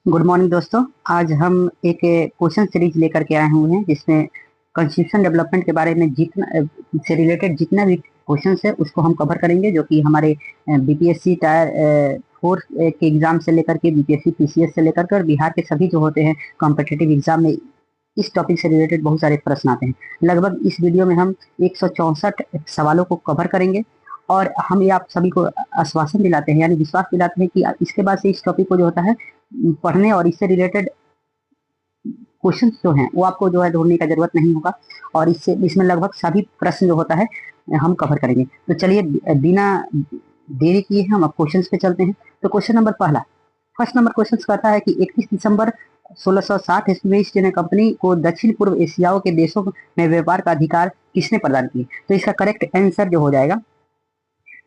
Good morning दोस्तों। आज हम एक क्वेश्चन सीरीज लेकर के आए हुए हैं जिसमें कॉन्स्टिट्यूशन डेवलपमेंट के बारे में जितना से रिलेटेड जितना भी क्वेश्चन है उसको हम कवर करेंगे, जो कि हमारे बीपीएससी टायर 4 के एग्जाम से लेकर के बीपीएससी पीसीएस से लेकर कर बिहार के सभी जो होते हैं कॉम्पिटिटिव एग्जाम में इस टॉपिक से रिलेटेड बहुत सारे प्रश्न आते हैं। लगभग इस वीडियो में हम 164 सवालों को कवर करेंगे और हम ये आप सभी को आश्वासन दिलाते हैं, यानी विश्वास दिलाते हैं कि इसके बाद से इस टॉपिक को जो होता है पढ़ने और इससे रिलेटेड क्वेश्चन जो हैं वो आपको जो है ढूंढने का जरूरत नहीं होगा और इसमें लगभग सभी प्रश्न जो होता है हम कवर करेंगे। तो चलिए बिना देरी किए हम अब क्वेश्चन पे चलते हैं। तो क्वेश्चन नंबर पहला, फर्स्ट नंबर क्वेश्चन कहता है कि 31 दिसंबर 1660 ईस्वी में ईस्ट इंडिया कंपनी को दक्षिण पूर्व एशियाओं के देशों में व्यापार का अधिकार किसने प्रदान किया? तो इसका करेक्ट आंसर जो हो जाएगा,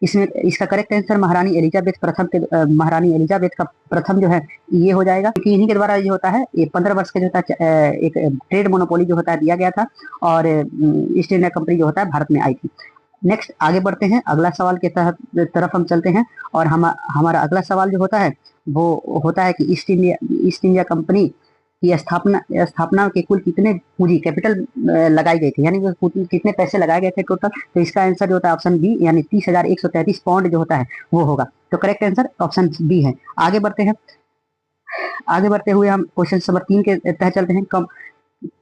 इसमें इसका करेक्ट आंसर महारानी एलिजाबेथ प्रथम के महारानी एलिजाबेथ का प्रथम जो है ये हो जाएगा, क्योंकि इन्हीं के द्वारा ये होता है ये 15 वर्ष का जो होता है एक ट्रेड मोनोपोली जो होता है दिया गया था और ईस्ट इंडिया कंपनी जो होता है भारत में आई थी। नेक्स्ट आगे बढ़ते हैं, अगला सवाल के तरफ हम चलते हैं और हमारा अगला सवाल जो होता है वो होता है कि ईस्ट इंडिया कंपनी की स्थापना के कुल कितने पूंजी कैपिटल लगाई गई थी, यानी वो कितने पैसे लगाए गए थे टोटल? तो इसका आंसर जो होता है ऑप्शन बी, यानी 30,133 पाउंड जो होता है वो होगा। तो करेक्ट आंसर ऑप्शन बी है। आगे बढ़ते हैं, आगे बढ़ते हुए हम क्वेश्चन नंबर 3 के तहत चलते हैं।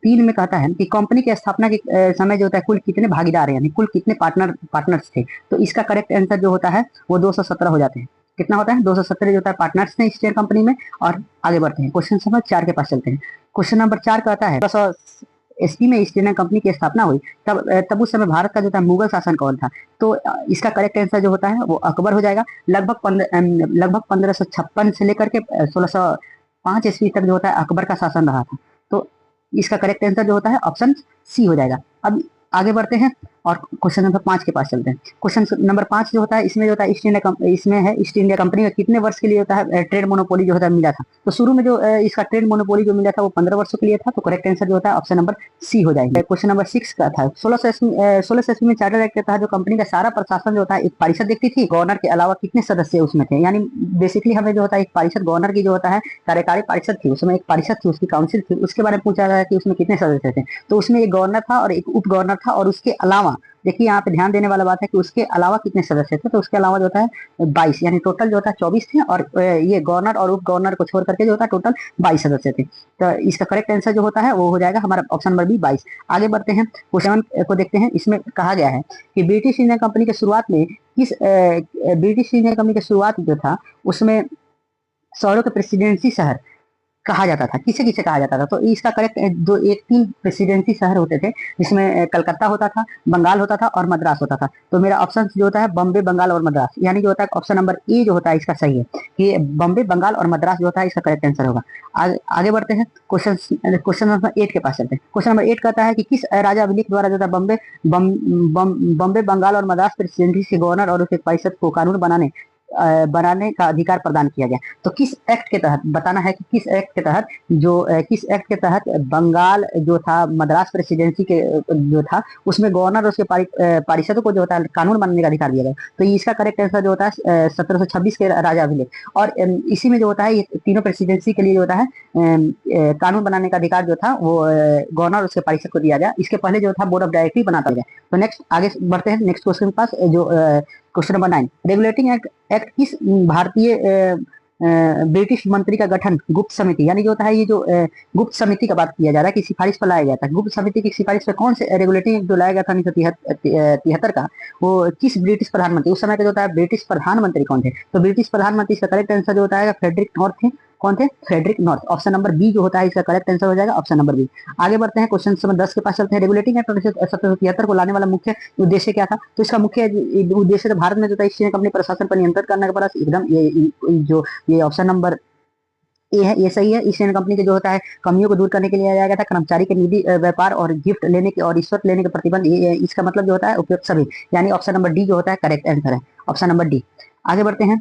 3 में कहता है कि कंपनी की स्थापना के समय जो होता है कुल कितने भागीदार हैं, यानी कुल कितने पार्टनर्स थे? तो इसका करेक्ट आंसर जो होता है वो 217 हो जाते हैं। कितना होता है? 217 जो होता है पार्टनर्स ने ईस्ट इंडिया कंपनी में। और आगे बढ़ते हैं, क्वेश्चन नंबर 4 के पास चलते हैं। क्वेश्चन नंबर 4 कहता है 1680 में ईस्ट इंडिया कंपनी की स्थापना हुई, तब उस समय भारत का जो था मुगल शासन कौन था? तो इसका करेक्ट आंसर जो होता है वो अकबर हो जाएगा। लगभग 1556 से लेकर के 1605 ईस्वी तक जो होता है अकबर का शासन रहा था। तो इसका करेक्ट आंसर जो होता है ऑप्शन सी हो जाएगा। अब आगे बढ़ते हैं और क्वेश्चन नंबर 5 के पास चलते हैं। क्वेश्चन नंबर 5 जो होता है इसमें जो होता है ईस्ट इंडिया कंपनी में कितने वर्ष के लिए होता है ट्रेड मोनोपोली जो होता है मिला था? तो शुरू में जो इसका ट्रेड मोनोपोली जो मिला था वो 15 वर्षों के लिए था। तो करेक्ट आंसर जो होता है ऑप्शन नंबर सी हो जाएगा। क्वेश्चन नंबर 6 का था 1600 में चार्टर एक्ट के तहत जो कंपनी का सारा प्रशासन जो होता है एक परिषद देखती थी, गवर्नर के अलावा कितने सदस्य उसमें थे? यानी बेसिकली हमें जो होता है एक परिषद गवर्नर की जो होता है कार्यकारी परिषद थी, उसमें एक परिषद थी, उसकी काउंसिल थी, उसके बारे में पूछा गया कि उसमें कितने सदस्य थे? तो उसमें एक गवर्नर था और एक उप गवर्नर था और उसके अलावा देखिए यहाँ पे ध्यान देने वाला बात है कि उसके अलावा कितने सदस्य थे? तो उसके अलावा जो होता है 22, यानी टोटल जो होता है 24 थे और ये गवर्नर और उप गवर्नर को छोड़ करके जो होता है टोटल 22 सदस्य थे। तो इसका करेक्ट आंसर जो होता है वो हो जाएगा हमारा ऑप्शन नंबर बी 22। आगे बढ़ते हैं, क्वेश्चन को देखते हैं। इसमें कहा गया है कि ब्रिटिश इंडियन कंपनी के शुरुआत में ब्रिटिश इंडियन कंपनी की शुरुआत जो था उसमें शहरों के प्रेसिडेंसी शहर कहा जाता था, किसे किसे कहा जाता था? तो इसका करेक्ट दो एक 3 प्रेसिडेंसी शहर होते थे, जिसमें कलकत्ता होता था, बंगाल होता था और मद्रास होता था। तो मेरा ऑप्शन जो होता है बॉम्बे, बंगाल और मद्रास, यानी जो होता है ऑप्शन नंबर ए जो होता है इसका सही है कि बॉम्बे, बंगाल और मद्रास जो होता है इसका करेक्ट आंसर होगा। आगे बढ़ते हैं, क्वेश्चन नंबर 8 के पास चलते हैं। क्वेश्चन नंबर 8 कहता है कि किस राजा अभिलेख द्वारा जो था बॉम्बे, बंगाल और मद्रास प्रेसिडेंसी के गवर्नर और उसके परिषद को कानून बनाने का अधिकार प्रदान किया गया? तो किस एक्ट के तहत बताना है कि किस एक्ट के तहत किस एक्ट के तहत बंगाल जो था मद्रास प्रेसिडेंसी के जो था उसमें गवर्नर और उसके पारिषदों को जो होता है कानून बनाने का अधिकार दिया गया? तो इसका करेक्ट आंसर जो होता है 1726 के राजा अभिलेख। और इसी में जो होता है ये तीनों प्रेसिडेंसी के लिए जो होता है कानून बनाने का अधिकार जो था वो गवर्नर और उसके पारिषद को दिया गया। इसके पहले जो था बोर्ड ऑफ डायरेक्टरी बनाता गया। तो नेक्स्ट आगे बढ़ते हैं नेक्स्ट क्वेश्चन के पास, जो क्वेश्चन नंबर 9, रेगुलेटिंग एक्ट किस भारतीय ब्रिटिश मंत्री का गठन गुप्त समिति, यानी जो होता है ये जो गुप्त समिति का बात किया जा रहा है कि सिफारिश पर लाया गया था, गुप्त समिति की सिफारिश पर कौन से रेगुलेटिंग एक्ट जो लाया गया था 1973 का, वो किस ब्रिटिश प्रधानमंत्री, उस समय का जो होता है ब्रिटिश प्रधानमंत्री कौन थे? तो ब्रिटिश प्रधानमंत्री इसका करेक्ट आंसर जो होता है फ्रेडरिक नॉर्थ थे। कौन थे? Frederick north. Option number B जो होता है इसका करेक्ट आंसर हो जाएगा ऑप्शन नंबर बी। आगे बढ़ते हैं, क्वेश्चन नंबर 10 के पास चलते हैं। रेगुलेटिंग एक्ट 1773 को लाने वाला मुख्य उद्देश्य क्या था? तो इसका मुख्य उद्देश्य तो भारत में जो था ईस्ट इंडिया कंपनी प्रशासन पर नियंत्रण करने के बाद एकदम ये ऑप्शन नंबर ये है, ये सही है। ईस्ट इंडिया कंपनी के जो होता है कमियों को दूर करने के लिए लाया गया था। कर्मचारी के निधि व्यापार और गिफ्ट लेने के और रिश्वत लेने के प्रतिबंध, इसका मतलब जो होता है उपयुक्त सभी, यानी ऑप्शन नंबर डी जो होता है करेक्ट आंसर है ऑप्शन नंबर डी। आगे बढ़ते हैं,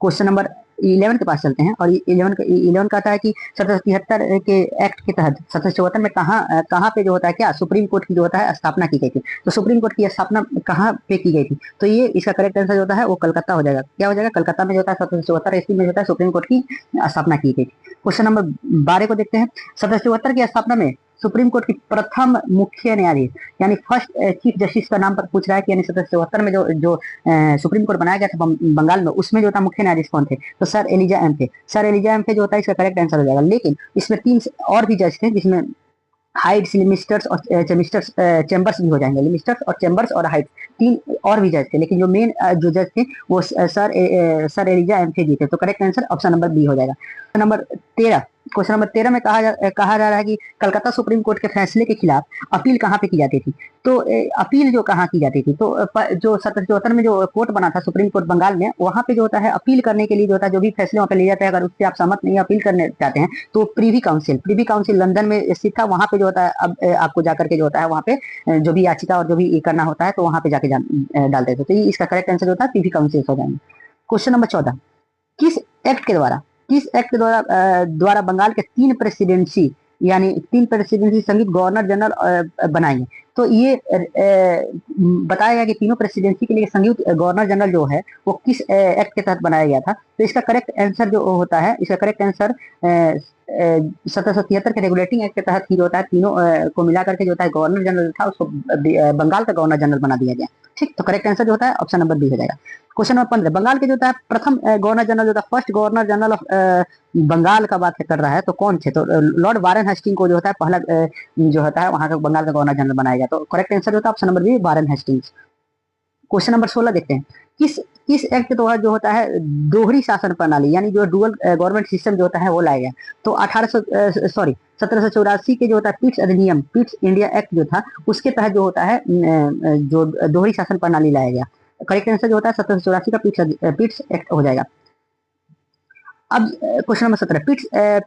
क्वेश्चन नंबर 11 के पास चलते हैं और 11 कहता है कि 1773 के एक्ट के तहत 1774 में कहाँ पे जो होता है क्या सुप्रीम कोर्ट की जो होता है स्थापना की गई थी? तो सुप्रीम कोर्ट की स्थापना कहाँ पे की गई थी? तो ये इसका करेक्ट आंसर जो होता है वो कलकत्ता हो जाएगा। क्या हो जाएगा? कलकत्ता में जो होता है 1774 ईस्वी में जो होता है सुप्रीम कोर्ट की स्थापना की गई थी। क्वेश्चन नंबर 12 को देखते हैं। 1774 की स्थापना में सुप्रीम कोर्ट की प्रथम मुख्य न्यायाधीश यानी फर्स्ट चीफ जस्टिस का नाम पर पूछ रहा है कि यानी 1774 में जो सुप्रीम कोर्ट बनाया गया था बंगाल में, उसमें जो था मुख्य न्यायाधीश कौन थे? तो सर एलिजा एम थे। सर एलिजा एम थे जो होता है इसका करेक्ट आंसर हो जाएगा। लेकिन इसमें 3 और भी जज थे, जिसमें हाइट्स, लिमिस्टर्स और चेमिस्टर्स, चैम्बर्स भी हो जाएंगे। लिमिस्टर्स और चैम्बर्स और हाइट्स 3 और भी जज थे, लेकिन जो मेन जो जज थे वो सर एलिजा एमके जी थे। तो correct answer option number B हो जाएगा। नंबर 13, क्वेश्चन नंबर 13 में कहा जा रहा है कि कलकत्ता सुप्रीम कोर्ट के फैसले के खिलाफ अपील कहाँ पे की जाती थी? तो अपील जो कहाँ की जाती थी? तो जो 1774 में जो कोर्ट बना था सुप्रीम कोर्ट बंगाल में, वहां पे जो होता है अपील करने के लिए जो होता है जो भी फैसले वहाँ पे ले जाते हैं, अगर उससे आप सहमत नहीं अपील करने चाहते हैं तो प्रीवी काउंसिल लंदन में स्थित था, वहां पे जो होता है अब आपको जाकर के जो होता है वहां पे जो भी याचिका और जो भी करना होता है तो वहां पे जाके डालते थे। तो इसका करेक्ट आंसर होता है प्रीवी काउंसिल हो जाएंगे। क्वेश्चन नंबर 14, किस एक्ट के द्वारा बंगाल के 3 प्रेसिडेंसी यानी 3 प्रेसिडेंसी संगीत गवर्नर जनरल बनाएंगे? तो ये बताया गया कि तीनों प्रेसिडेंसी के लिए संयुक्त गवर्नर जनरल जो है वो किस एक्ट के तहत बनाया गया था? तो इसका करेक्ट आंसर जो होता है, इसका करेक्ट आंसर 1773 के रेगुलेटिंग एक्ट के तहत ही जो होता है तीनों को मिला करके जो होता है गवर्नर जनरल था उसको बंगाल का गवर्नर जनरल बना दिया गया। ठीक, तो करेक्ट आंसर जो होता है ऑप्शन नंबर बी हो जाएगा। क्वेश्चन नंबर 15, बंगाल के जो होता है प्रथम गवर्नर जनरल जो था, first governor general of Bengal का बात कर रहा है, तो कौन थे? तो लॉर्ड वारेन हेस्टिंग को जो होता है पहला जो होता है वहां का बंगाल का गवर्नर जनरल बनाया गया। तो करेक्ट आंसर होता है option number B, Warren Hastings. Question number 16 देखते हैं। किस एक्ट के तहत जो होता है दोहरी शासन प्रणाली यानी जो डुअल गवर्नमेंट सिस्टम जो होता है वो लाया गया? तो 1784 के जो होता है पिट्स अधिनियम, पिट्स इंडिया एक्ट जो था, उसके तहत जो होता है जो दोहरी शासन प्रणाली लाया गया। करेक्ट आंसर जो होता है 1784 का पिट्स एक्ट हो जाएगा। अब क्वेश्चन नंबर 17,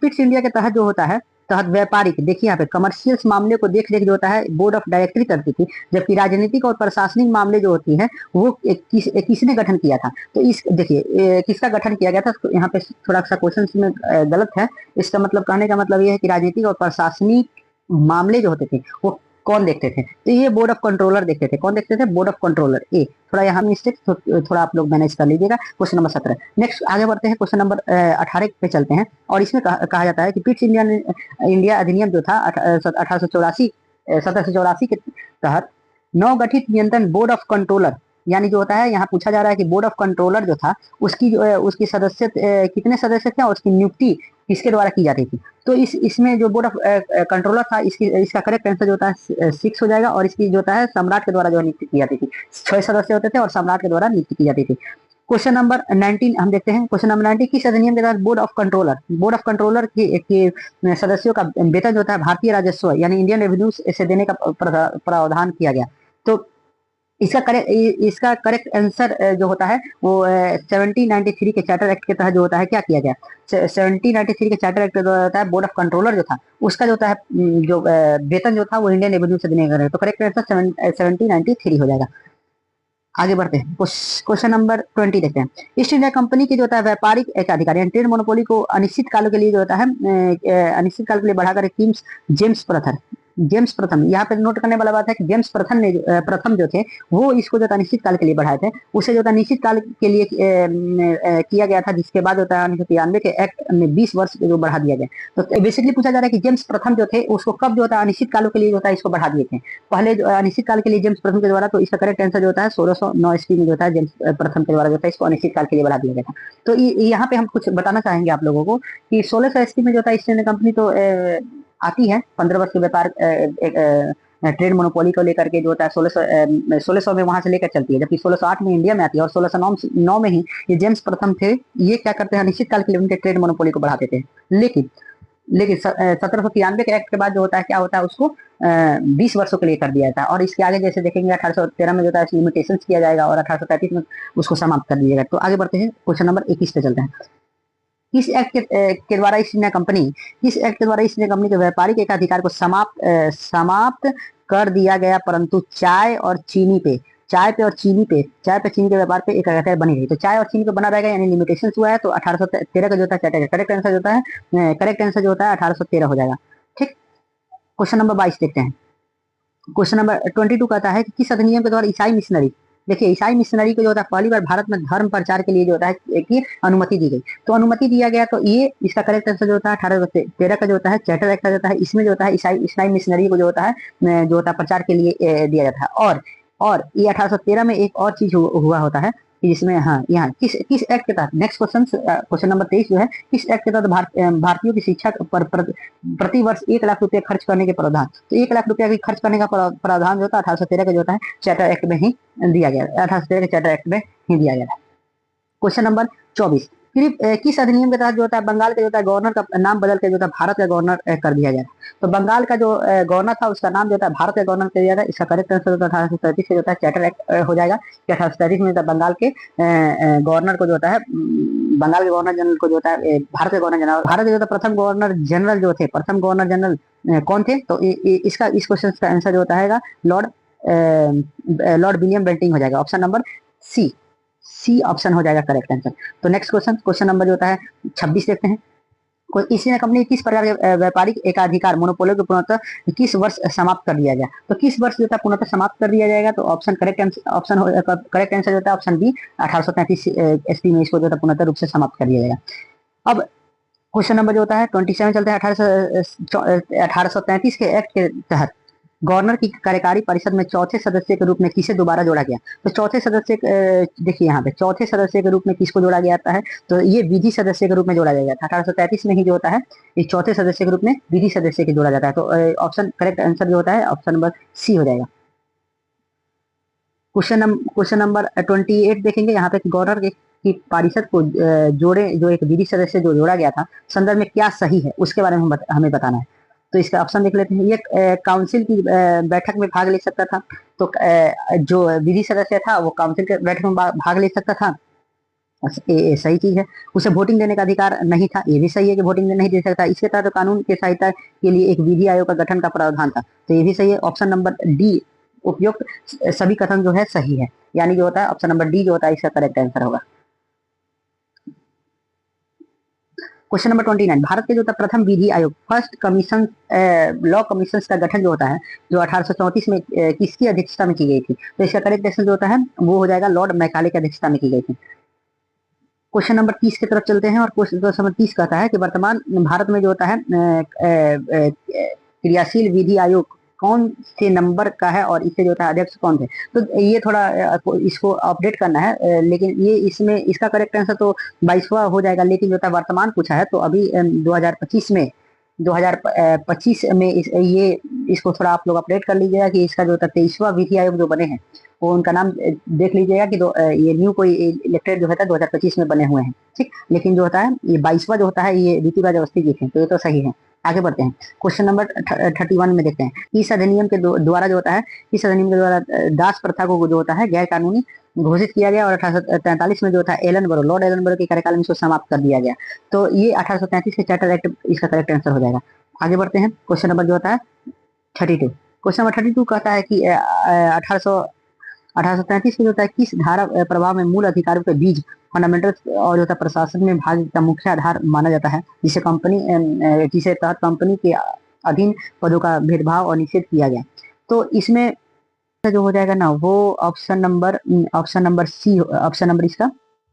पिट्स इंडिया के तहत जो होता है व्यापारिक, देखिए यहाँ पे कमर्शियल्स मामले को देख जो होता है बोर्ड ऑफ डायरेक्टरी करती थी, जबकि राजनीतिक और प्रशासनिक मामले जो होती है वो किसने गठन किया था? तो इस देखिए किसका गठन किया गया था? तो यहाँ पे थोड़ा सा क्वेश्चन में गलत है। इसका मतलब कहने का मतलब ये है कि राजनीतिक और प्रशासनिक मामले जो होते थे वो कौन देखते थे? तो ये बोर्ड ऑफ कंट्रोलर देखते थे। कौन देखते थे? Board of controller. ए थोड़ा यहाँ मिस्टेक, थोड़ा आप लोग मैनेज कर लीजिएगा। क्वेश्चन नंबर 17, नेक्स्ट आगे बढ़ते हैं, क्वेश्चन नंबर 18 पे चलते हैं। और इसमें कहा जाता है कि पिट्स इंडिया अधिनियम जो था 1784 के तहत नवगठित नियंत्रण बोर्ड ऑफ कंट्रोलर यानी जो होता है यहाँ पूछा जा रहा है कि बोर्ड ऑफ कंट्रोलर जो था उसकी सदस्य कितने सदस्य थे और उसकी नियुक्ति किसके द्वारा की जाती थी? तो इसमें जो बोर्ड ऑफ कंट्रोलर था इसका करेक्ट आंसर जो होता है 6 हो जाएगा। और इसकी जो होता है सम्राट के द्वारा जो नियुक्ति की जाती थी, 6 सदस्य होते थे और सम्राट के द्वारा नियुक्ति की जाती थी। क्वेश्चन नंबर 19 हम देखते हैं। क्वेश्चन नंबर 19, किस अधिनियम के तहत बोर्ड ऑफ कंट्रोलर के सदस्यों का वेतन जो होता है भारतीय राजस्व यानी इंडियन रेवेन्यू से देने का प्रावधान किया गया? तो इसका करेक्ट आंसर जो होता है वो 1793 के चार्टर एक्ट के तहत जो होता है क्या किया गया? 1793 के चार्टर एक्ट जो होता है बोर्ड ऑफ कंट्रोलर जो था उसका जो होता है जो वेतन जो था वो इंडियन रेवेन्यू से देने का। तो करेक्ट आंसर 1793 हो जाएगा। आगे बढ़ते हैं, क्वेश्चन नंबर 20 देखते हैं। ईस्ट इंडिया कंपनी की जो होता है व्यापारिक एक अधिकारी यानी ट्रेड मोनोपोली को अनिश्चित काल के लिए जो होता है अनिश्चित काल के लिए बढ़ाकर जेम्स प्रथम, यहाँ पे नोट करने वाला बात है कि जेम्स प्रथम जो थे वो इसको जो था निश्चित काल के लिए बढ़ाए थे। उसे जो था निश्चित काल के लिए किया गया था, जिसके बाद होता है 1993 के एक्ट में 20 वर्ष जो बढ़ा दिया गया। तो बेसिकली पूछा जा रहा है कि जेम्स प्रथम जो थे उसको कब जो होता है अनिश्चित कालों के लिए जो होता है इसको बढ़ा दिए थे? पहले जो अनिश्चित काल के लिए जेम्स प्रथम के द्वारा, तो इसका करेक्ट आंसर जो होता है 1609 ईस्वी में जो होता है जेम्स प्रथम के द्वारा जो होता है इसको अनिश्चित काल के लिए बढ़ा दिया गया था। तो यहाँ पे हम कुछ बताना चाहेंगे आप लोगों को कि 1600 ईस्वी में जो होता है ईस्ट इंडिया कंपनी तो आती है 15 वर्ष के व्यापार ट्रेड मोनोपोली को लेकर के जो होता है 1600 में वहां से लेकर चलती है, जबकि 1608 में इंडिया में आती है और 1609 में ही ये जेम्स प्रथम थे ये क्या करते हैं निश्चित काल के लिए उनके ट्रेड मोनोपोली को बढ़ाते थे। लेकिन 1793 के एक्ट के बाद जो होता है क्या होता है उसको 20 वर्षों के लिए कर दिया जाता है। और इसके आगे जैसे देखेंगे 1813 में जो होता है लिमिटेशन किया जाएगा और 1833 में उसको समाप्त कर दिया जाएगा। तो आगे बढ़ते हैं, क्वेश्चन नंबर 21 पे चलते हैं। किस एक्ट के द्वारा ईस्ट इंडिया कंपनी के व्यापारिक एकाधिकार को समाप्त कर दिया गया, परंतु चाय और चीनी के व्यापार पे एक अधिकार बनी रही? तो चाय और चीनी पे बना रहेगा यानी लिमिटेशन हुआ है। तो 1813 का जो होता है करेक्ट आंसर जो होता है 1813 हो जाएगा। ठीक, क्वेश्चन नंबर 22 देखते हैं। क्वेश्चन नंबर 22 कहता है कि किस अधिनियम के द्वारा ईसाई मिशनरी देखिए ईसाई मिशनरी को जो होता है पहली बार भारत में धर्म प्रचार के लिए जो होता है की अनुमति दी गई। तो अनुमति दिया गया, तो ये इसका करेक्ट आंसर जो होता है 1813 का जो होता है चार्टर एक्ट का जो होता है, इसमें जो होता है ईसाई मिशनरी को जो होता है प्रचार के लिए दिया जाता है। और ये 1813 में एक और चीज हुआ होता है जिसमें, हाँ यहाँ किस किस एक्ट के तहत, नेक्स्ट क्वेश्चन नंबर 23 जो है, किस एक्ट के तहत भारतीयों की शिक्षा पर प्रति वर्ष 1 लाख रुपए खर्च करने के प्रावधान। तो 1 लाख रुपया की खर्च करने का प्रावधान जो होता है 1813 का जो होता है चार्टर एक्ट में ही दिया गया, 1813 के चार्टर एक्ट में ही दिया गया। क्वेश्चन नंबर 24, किस अधिनियम के तहत जो होता है बंगाल का जो होता है गवर्नर का नाम बदल के जो होता है भारत का गवर्नर कर दिया गया। तो बंगाल का जो गवर्नर था उसका नाम जो होता है भारत का गवर्नर कर दिया था। इसका करेक्ट आंसर होता है 1837 से जो होता है चार्टर एक्ट हो जाएगा कि 1837 में बंगाल के गवर्नर को जो होता है, बंगाल के गवर्नर जनरल को जो होता है भारत के गवर्नर जनरल, भारत के जो होता है प्रथम गवर्नर जनरल जो थे, प्रथम गवर्नर जनरल कौन थे? तो इसका इस क्वेश्चन का आंसर जो होता है लॉर्ड विलियम बेंटिंग हो जाएगा। ऑप्शन नंबर सी ऑप्शन हो जाएगा करेक्ट आंसर। तो नेक्स्ट क्वेश्चन नंबर जो होता है 26 देखते हैं। इसी कंपनी किस प्रकार के व्यापारिक एकाधिकार मोनोपोली को पूर्णतः किस वर्ष समाप्त कर दिया गया। तो किस वर्ष जो था पूर्णतः समाप्त कर दिया जाएगा। तो ऑप्शन करेक्ट आंसर जो होता है ऑप्शन बी 1833 ईस्वी में इसको जो था पूर्णतः रूप से समाप्त कर दिया जाएगा। अब क्वेश्चन नंबर जो होता है 27 चलते हैं। 1833 के एक्ट के तहत गवर्नर की कार्यकारी परिषद में चौथे सदस्य के रूप में किसे दोबारा जोड़ा गया। तो चौथे सदस्य देखिए यहाँ पे चौथे सदस्य के रूप में किसको जोड़ा गया है, तो ये विधि सदस्य के रूप में जोड़ा गया था। 1833 में ही जो होता है इस चौथे सदस्य के रूप में विधि सदस्य के जोड़ा जाता है। तो ऑप्शन करेक्ट आंसर जो होता है ऑप्शन नंबर सी हो जाएगा। क्वेश्चन नंबर 28 देखेंगे। यहाँ पे गवर्नर की परिषद को जोड़े जो एक विधि सदस्य जो जोड़ा गया था संदर्भ में क्या सही है उसके बारे में हमें बताना है। तो इसका ऑप्शन देख लेते हैं। ये काउंसिल की बैठक में भाग ले सकता था। तो जो विधि सदस्य था वो काउंसिल के बैठक में भाग ले सकता था, सही चीज है। उसे वोटिंग देने का अधिकार नहीं था, ये भी सही है कि वोटिंग नहीं दे सकता। इसके तहत कानून के सहायता के लिए एक विधि आयोग का गठन का प्रावधान था, तो ये भी सही है। ऑप्शन नंबर डी उपयुक्त सभी कथन जो है सही है, यानी जो होता है ऑप्शन नंबर डी जो होता है इसका करेक्ट आंसर होगा। क्वेश्चन नंबर 29, भारत के जो था प्रथम विधि आयोग फर्स्ट कमीशन लॉ कमीशन का गठन जो होता है जो 1834 में किसकी अध्यक्षता में की गई थी। तो इसका करेक्ट आंसर जो होता है वो हो जाएगा लॉर्ड मैकाले की अध्यक्षता में की गई थी। क्वेश्चन नंबर 30 की तरफ चलते हैं और क्वेश्चन नंबर 30 कहता है कि वर्तमान भारत में जो होता है क्रियाशील विधि आयोग कौन से नंबर का है और इससे जो होता है अध्यक्ष कौन थे। तो ये थोड़ा इसको अपडेट करना है, लेकिन ये इसमें इसका करेक्ट आंसर तो 22वां हो जाएगा, लेकिन जो होता है वर्तमान पूछा है तो अभी 2025 में ये इसको थोड़ा आप लोग अपडेट कर लीजिएगा कि इसका जो होता है 23वां विधि आयोग जो बने हैं वो उनका नाम देख लीजिएगा कि ये न्यू कोई इलेक्टेड जो होता है 2025 में बने हुए हैं, ठीक। लेकिन जो होता है ये 22वां जो होता है ये रीतिवाज अवस्थी जी थे, तो ये तो सही है। आगे बढ़ते हैं क्वेश्चन नंबर 31 में देखते हैं। इस अधिनियम के द्वारा जो होता है इस अधिनियम के द्वारा दास प्रथा को जो होता है गैर कानूनी घोषित किया गया और 1843 में जो था लॉर्ड एलन बरो के कार्यकाल में इसको समाप्त कर दिया गया। तो ये 1833 के चार्टर एक्ट इसका करेक्ट आंसर हो जाएगा। आगे बढ़ते हैं क्वेश्चन नंबर जो होता है 32। क्वेश्चन नंबर 32 कहता है कि 1833 में जो होता है किस धारा प्रभाव में मूल अधिकारों के बीच फंडामेंटल और जो होता है प्रशासन में भाग का मुख्य आधार माना जाता है, जिसे तहत कंपनी के अधीन पदों का भेदभाव और निषेध किया गया। तो इसमें जो हो जाएगा ना वो option number C, option number इसका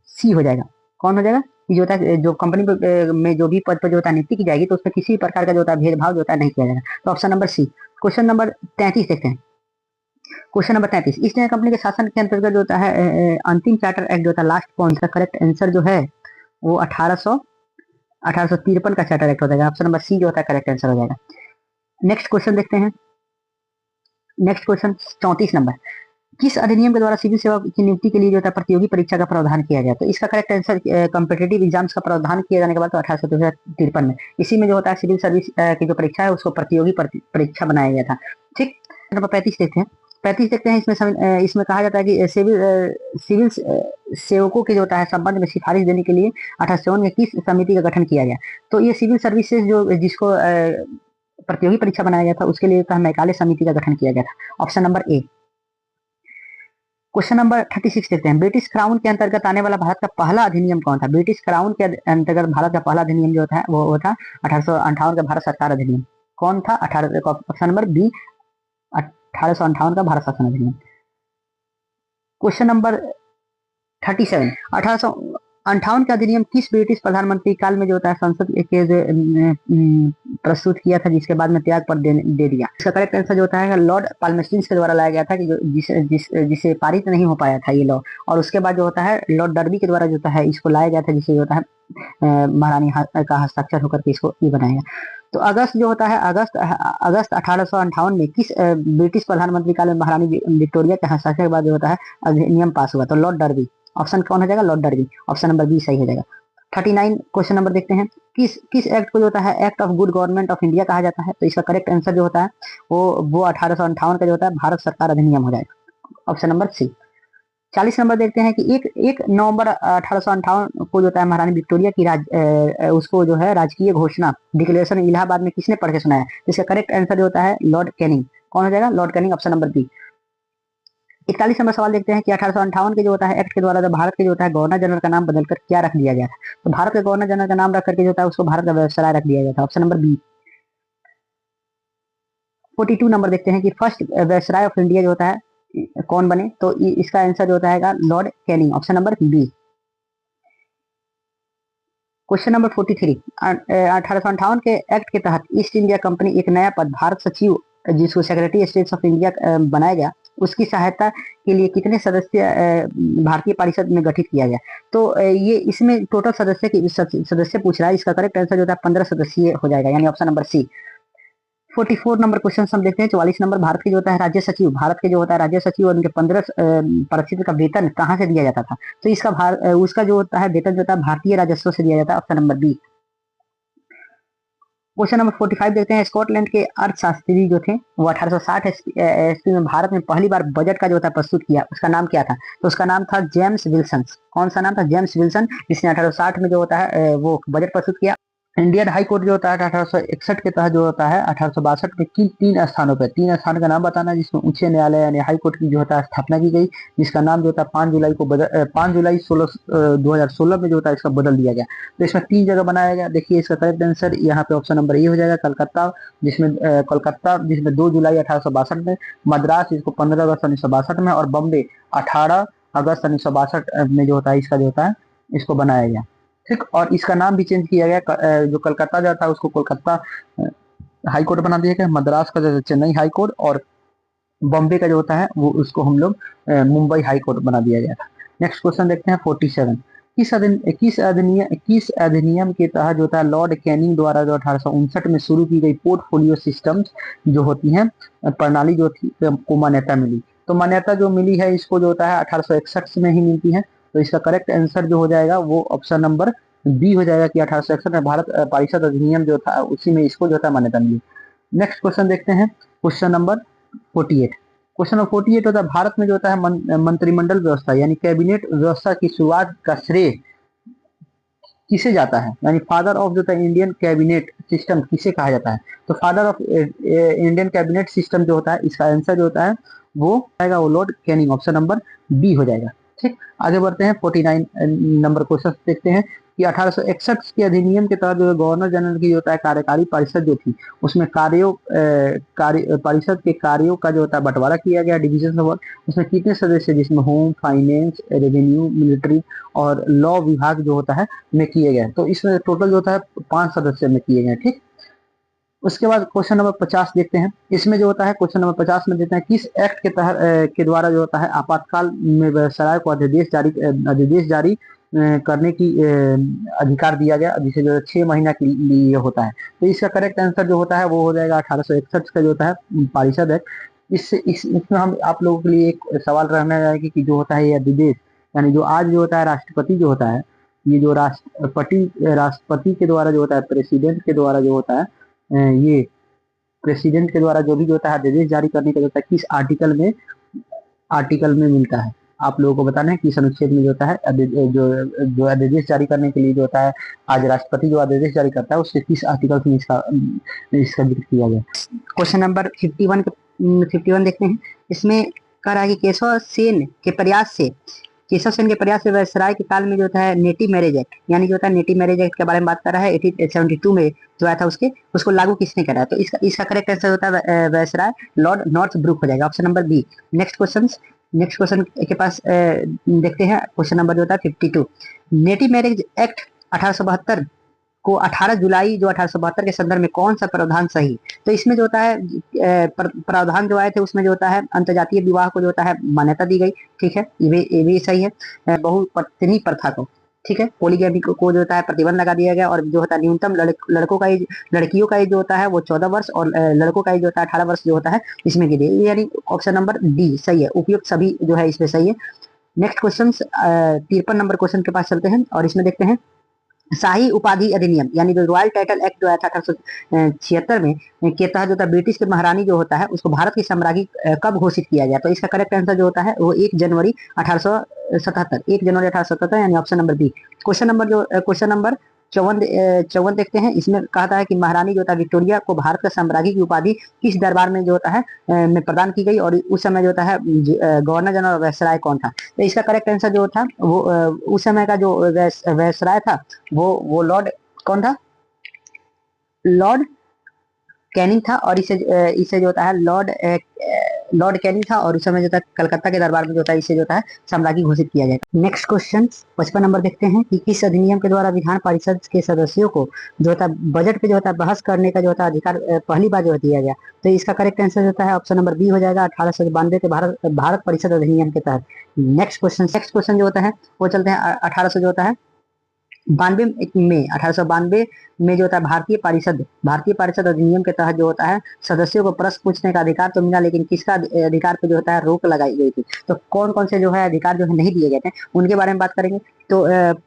सी हो जाएगा। कौन हो जाएगा? जो होता है जो कंपनी में जो भी पद पर जो होता है नियुक्ति की जाएगी तो उसमें किसी प्रकार का जो होता है भेदभाव जो होता है नहीं किया जाएगा। तो option number C. Question number 33 देखते हैं। Question number 33, East India company के शासन के अंतर्गत जो होता है अंतिम चार्टर एक्ट जो होता है लास्ट कौन सा? करेक्ट आंसर जो है वो 1853 का चार्टर एक्ट हो जाएगा। ऑप्शन नंबर सी जो होता है करेक्ट आंसर हो जाएगा। नेक्स्ट क्वेश्चन देखते हैं। नेक्स्ट क्वेश्चन 34 नंबर, किस अधिनियम के द्वारा सिविल सेवा की नियुक्ति के लिए जो होता है प्रतियोगी परीक्षा का प्रावधान किया गया? तो इसका करेक्ट आंसर कॉम्पिटेटिव एग्जाम्स का प्रावधान किया जाने के बाद तो 1853 में इसी में जो होता है सिविल सर्विस की जो परीक्षा है उसको प्रतियोगी परीक्षा बनाया गया था, ठीक। नंबर 35 देखते हैं। 35 देखते हैं। इसमें कहा जाता है कि सिविल सेवकों के जो होता है संबंध में सिफारिश देने के लिए 1857 में किस समिति का गठन किया गया? तो ये सिविल सर्विसेज जो जिसको प्रतियोगी परीक्षा बनाया गया था उसके लिए मैकाले समिति का गठन किया गया था। Option number A. Question number 36 देखते हैं। ब्रिटिश क्राउन के अंतर्गत आने वाला भारत का पहला अधिनियम कौन था? ब्रिटिश क्राउन के अंतर्गत भारत का पहला अधिनियम जो था वो था 1858 का भारत सरकार अधिनियम। कौन था? ऑप्शन नंबर बी 1858 का भारत शासन अधिनियम। क्वेश्चन नंबर 37, 1858 का अधिनियम किस ब्रिटिश प्रधानमंत्री काल में जो होता है संसद के प्रस्तुत किया था, जिसके बाद में त्याग पर दे दिया? इसका करेक्ट आंसर जो होता है लॉर्ड पाल्मस्टीन के द्वारा लाया गया था, कि जिसे पारित नहीं हो पाया था ये लॉ। और उसके बाद जो होता है लॉर्ड डर्बी के द्वारा जो होता है इसको लाया गया था, जिसे जो होता है महारानी का हस्ताक्षर होकर के इसको ये बनाया। तो अगस्त जो होता है अगस्त 1858 में किस ब्रिटिश प्रधानमंत्री काल में महारानी विक्टोरिया के हस्ताक्षर के बाद जो होता है अधिनियम पास हुआ? तो लॉर्ड डर्बी। ऑप्शन कौन हो जाएगा? Lord Derby. Option number B सही हो जाएगा। 39 क्वेश्चन नंबर देखते हैं, किस एक्ट को जो होता है act of good government of India कहा जाता है? तो इसका करेक्ट आंसर जो होता है वो 1858 का जो होता है भारत सरकार अधिनियम हो जाएगा। ऑप्शन नंबर सी। 40 नंबर देखते हैं कि एक नवंबर 1858 को जो होता है महारानी विक्टोरिया की उसको जो है राजकीय घोषणा डिक्लेरेशन इलाहाबाद में किसने पढ़ के सुनाया? इसका करेक्ट आंसर जो होता है लॉर्ड कैनिंग। कौन हो जाएगा? Lord Canning. Option number B. 41 number सवाल देखते हैं कि 1858 के जो होता है एक्ट के द्वारा भारत के जो होता है गवर्नर जनरल का नाम बदलकर क्या रख दिया गया था? तो भारत के गवर्नर जनरल का नाम रख करके जो होता है उसको भारत का वायसराय रख दिया गया था। Option number B. 42 नंबर देखते हैं कि फर्स्ट वायसराय ऑफ इंडिया जो होता है कौन बने? तो इसका आंसर जो होता है lord Canning. Option number B. Question number 43, 1858 के एक्ट के तहत ईस्ट इंडिया कंपनी एक नया पद भारत सचिव, जिसको सेक्रेटरी स्टेट्स ऑफ इंडिया बनाया गया, उसकी सहायता के लिए कितने सदस्य भारतीय परिषद में गठित किया गया? तो ये इसमें टोटल सदस्य पूछ रहा है। इसका करेक्ट आंसर जो होता है 15 सदस्यीय हो जाएगा, यानी option number C. 44 number question हम देखते हैं। 44 नंबर, भारत के जो होता है राज्य सचिव, भारत के जो होता है राज्य सचिव और उनके 15 प्रतिशत का वेतन कहाँ से दिया जाता था? तो उसका जो होता है वेतन जो होता है भारतीय राजस्व से दिया जाता है। Option number B. Question number 45 देखते हैं। स्कॉटलैंड के अर्थशास्त्री जो थे वो 1860 ईस्वी में भारत में पहली बार बजट का जो होता है प्रस्तुत किया, उसका नाम क्या था? तो उसका नाम था जेम्स विल्सन। कौन सा नाम था? जेम्स विल्सन, जिसने 1860 में जो होता है वो बजट प्रस्तुत किया। इंडियन हाई कोर्ट जो होता है 1861 के तहत जो होता है 1862 में किन 3 स्थानों पर, 3 स्थान का नाम बताना जिसमें उच्च न्यायालय यानी हाई कोर्ट की जो होता है स्थापना की गई, जिसका नाम जो होता है 5 जुलाई 2016 में जो होता है इसका बदल दिया गया। तो इसमें 3 जगह बनाया गया। देखिए इसका करेक्ट आंसर यहाँ पे ऑप्शन नंबर ए हो जाएगा, कलकत्ता, जिसमें 2 जुलाई 1862 में, मद्रास जिसको 15 अगस्त 1962 में, और बम्बे 18 अगस्त 1962 में जो होता है इसका जो होता है इसको बनाया गया। ठीक, और इसका नाम भी चेंज किया गया। जो कलकत्ता जो था उसको कोलकाता हाई कोर्ट बना दिया गया, मद्रास का जो चेन्नई हाई कोर्ट, और बॉम्बे का जो होता है वो उसको हम लोग मुंबई हाई कोर्ट बना दिया गया था। नेक्स्ट क्वेश्चन देखते हैं 47। किस अधिनियम के तहत जो होता है लॉर्ड कैनिंग द्वारा जो 1859 में शुरू की गई पोर्टफोलियो सिस्टम्स जो होती हैं प्रणाली जो थी को मान्यता मिली? तो मान्यता जो मिली है इसको जो होता है 1861 में ही मिलती है। तो इसका करेक्ट आंसर जो हो जाएगा वो ऑप्शन नंबर बी हो जाएगा कि 1861 में भारत परिषद अधिनियम जो था उसी में इसको जो था मान्यता मिली। नेक्स्ट क्वेश्चन देखते हैं क्वेश्चन नंबर 48। क्वेश्चन नंबर 48 होता है भारत में जो होता है मंत्रिमंडल व्यवस्था यानी कैबिनेट व्यवस्था की शुरुआत का श्रेय किसे जाता है? यानी फादर ऑफ जो है इंडियन कैबिनेट सिस्टम किसे कहा जाता है? तो father of Indian cabinet system जो होता है इसका आंसर जो होता है वो आएगा वो lord Canning. Option number B हो जाएगा। ठीक, आगे बढ़ते हैं 49 नंबर क्वेश्चन देखते हैं कि 1861 के अधिनियम के तहत जो गवर्नर जनरल की होता है कार्यकारी परिषद जो थी उसमें परिषद के कार्यों का जो होता है बंटवारा किया गया, डिविजन ऑफ वर्क। उसमें कितने सदस्य, जिसमें होम, फाइनेंस, रेवेन्यू, मिलिट्री और लॉ विभाग जो होता है में किए गए। तो इसमें टोटल जो होता है 5 सदस्य में किए गए। ठीक, उसके बाद क्वेश्चन नंबर 50 देखते हैं। इसमें जो होता है क्वेश्चन नंबर 50 में देखते हैं किस एक्ट के तहत के द्वारा जो होता है आपातकाल में व्यवसाय को अध्यादेश जारी करने की अधिकार दिया गया, जिसे जो 6 महीना के लिए होता है। तो इसका करेक्ट आंसर जो होता है वो हो जाएगा 1861 का जो होता है पारिषद एक्ट। इसमें हम आप लोगों के लिए एक सवाल रहने जाएगी कि जो होता है ये अध्यादेश यानी जो आज जो होता है राष्ट्रपति जो होता है, ये जो राष्ट्रपति के द्वारा जो होता है, प्रेसिडेंट के द्वारा जो होता है, ये प्रेसिडेंट के द्वारा जो भी जो होता है अध्यादेश जारी करने का होता है किस आर्टिकल में मिलता है? आप लोगों को बताना है किस अनुच्छेद में जो होता है जो अध्यादेश जारी करने के लिए जो होता है आज राष्ट्रपति जो अध्यादेश जारी करता है उसके किस आर्टिकल में इसका जिक्र किया गया। क्वेश्चन नंबर 51 देखते हैं। इसमें कह रहा है कि केशव सेन के प्रयास से वायसराय के काल में जो होता है नेटिव मैरिज एक्ट यानी जो होता है नेटिव मैरिज एक्ट के बारे में बात कर रहा है 1872 में जो आया था उसको लागू किसने करा? तो इसका करेक्ट आंसर होता है वायसराय लॉर्ड नॉर्थ ब्रुक हो जाएगा। Option number B. Next question next question के पास देखते हैं क्वेश्चन नंबर जो होता है 52। नेटिव मैरिज एक्ट 1872 को 18 जुलाई जो 1872 के संदर्भ में कौन सा प्रावधान सही? तो इसमें जो होता है प्रावधान जो आए थे उसमें जो होता है अंतर्जातीय विवाह को जो होता है मान्यता दी गई, ठीक है, ये भी सही है। बहुपत्नी प्रथा को, ठीक है, पोलीगैमी को जो होता है प्रतिबंध लगा दिया गया, और जो होता है न्यूनतम लड़कों का एज, लड़कियों का एज जो होता है वो 14 वर्ष और लड़कों का एज जो होता है 18 वर्ष जो होता है इसमें की गई, यानी ऑप्शन नंबर डी सही है, उपयुक्त सभी जो है इसमें सही है। नेक्स्ट क्वेश्चन 53 नंबर क्वेश्चन के पास चलते हैं और इसमें देखते हैं शाही उपाधि अधिनियम यानी जो रॉयल टाइटल एक्ट जो आया था 1876 में के तहत जो था ब्रिटिश के महारानी जो होता है उसको भारत की साम्राज्ञी कब घोषित किया गया? तो इसका करेक्ट आंसर जो होता है वो 1 जनवरी 1877, 1 जनवरी 1877 यानी option number B. Question number 54 देखते हैं। इसमें कहता है कि महारानी जो था विक्टोरिया को भारत का साम्राज्ञी की उपाधि किस दरबार में जो होता है में प्रदान की गई, और उस समय जो होता है गवर्नर जनरल वायसराय कौन था? तो इसका करेक्ट आंसर जो था वो उस समय का जो वायसराय था वो लॉर्ड कौन था? लॉर्ड कैनिंग था, और इसे जो होता है लॉर्ड कैनिंग था, और उस समय जो था कलकत्ता के दरबार में जो था इसे जो है साम्राज्ञी घोषित किया जाएगा। नेक्स्ट क्वेश्चन 55 नंबर देखते हैं कि किस अधिनियम के द्वारा विधान परिषद के सदस्यों को जो होता है बजट पे जो होता है बहस करने का जो होता है अधिकार पहली बार जो दिया गया? तो इसका करेक्ट आंसर होता है ऑप्शन नंबर बी हो जाएगा 1892 के भारत परिषद अधिनियम के तहत। नेक्स्ट क्वेश्चन जो होता है वो चलते हैं 1800 जो होता है 92 में 1892 में जो होता है भारतीय परिषद अधिनियम के तहत जो होता है सदस्यों को प्रश्न पूछने का अधिकार तो मिला, लेकिन किसका अधिकार पे जो होता है रोक लगाई गई थी? तो कौन कौन से जो है अधिकार जो है नहीं दिए गए थे उनके बारे में बात करेंगे। तो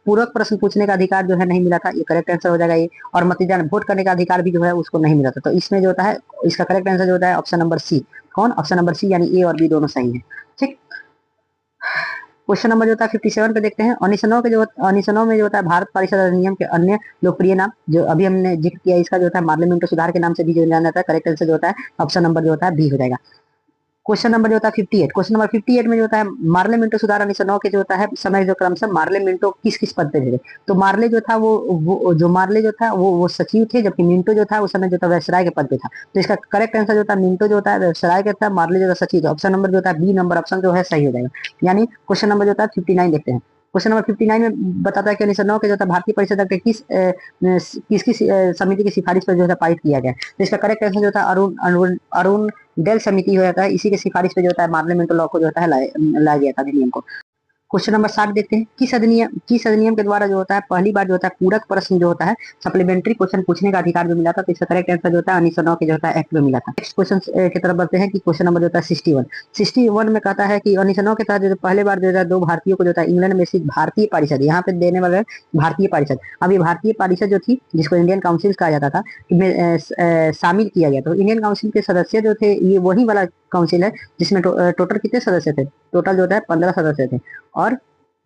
पूरक प्रश्न पूछने का अधिकार जो है नहीं मिला था, ये करेक्ट आंसर हो जाएगा ये। और मतदान वोट करने का अधिकार भी जो है उसको नहीं मिला था, तो इसमें जो होता है इसका करेक्ट आंसर जो होता है ऑप्शन नंबर सी। कौन? ऑप्शन नंबर सी, यानी ए और बी दोनों सही है, ठीक। क्वेश्चन नंबर जो होता है 57 पे देखते हैं। 1909 में जो होता है भारत परिषद अधिनियम के अन्य लोकप्रिय नाम जो अभी हमने जिक्र किया इसका जो होता है मार्लिमेंटो सुधार के नाम से भी जो जाना जाता है। करेक्ट आंसर जो होता है ऑप्शन नंबर जो होता है बी हो जाएगा। क्वेश्चन नंबर जो होता है 58, क्वेश्चन नंबर 58 में जो होता है मार्ले मिंटो सुधार 1909 के जो होता है समय जो क्रम से मार्ले मिंटो किस किस पद पे थे? तो मार्ले जो था वो मार्ले जो था वो सचिव थे, जबकि मिंटो जो था उस समय जो था वायसराय के पद पे था। तो इसका करेक्ट आंसर जो था मिंटो जो होता है वायसराय के था, मार्ले जो था सचिव। ऑप्शन नंबर जो होता है बी नंबर ऑप्शन जो है सही हो जाएगा, यानी क्वेश्चन नंबर जो होता है 59 देखते हैं। क्वेश्चन नंबर 59 में बताता है कि 1909 के जो था भारतीय परिषद के किस समिति की सिफारिश पर जो है पारित किया गया? तो इसका करेक्ट आंसर जो था अरुण डेल समिति हो जाता है, इसी के सिफारिश पे जो होता है मार्लिमेंटो लॉ को जो होता है लाया गया था अधिनियम को। क्वेश्चन नंबर 60 देखते हैं। किस अधिनियम के द्वारा जो होता है पहली बार जो होता है पूरक प्रश्न जो होता है सप्लीमेंट्री क्वेश्चन पूछने का अधिकार जो मिला था? तो इसका करेक्ट आंसर जो होता है 1909 के जो होता है एक्ट में मिला था। नेक्स्ट क्वेश्चन की तरफ बढ़ते हैं कि क्वेश्चन नंबर जो होता है 61 में कहता है कि 1909 के तहत जो पहले बार जो है दो भारतीयों को जो होता है इंग्लैंड में स्थित भारतीय परिषद, यहाँ पे देने वाले भारतीय परिषद, अब ये भारतीय परिषद जो थी जिसको इंडियन काउंसिल कहा जाता था में शामिल किया गया। तो इंडियन काउंसिल के सदस्य जो थे ये वही वाला काउंसिल है जिसमें टोटल कितने सदस्य थे? टोटल जो होता है 15 सदस्य थे, और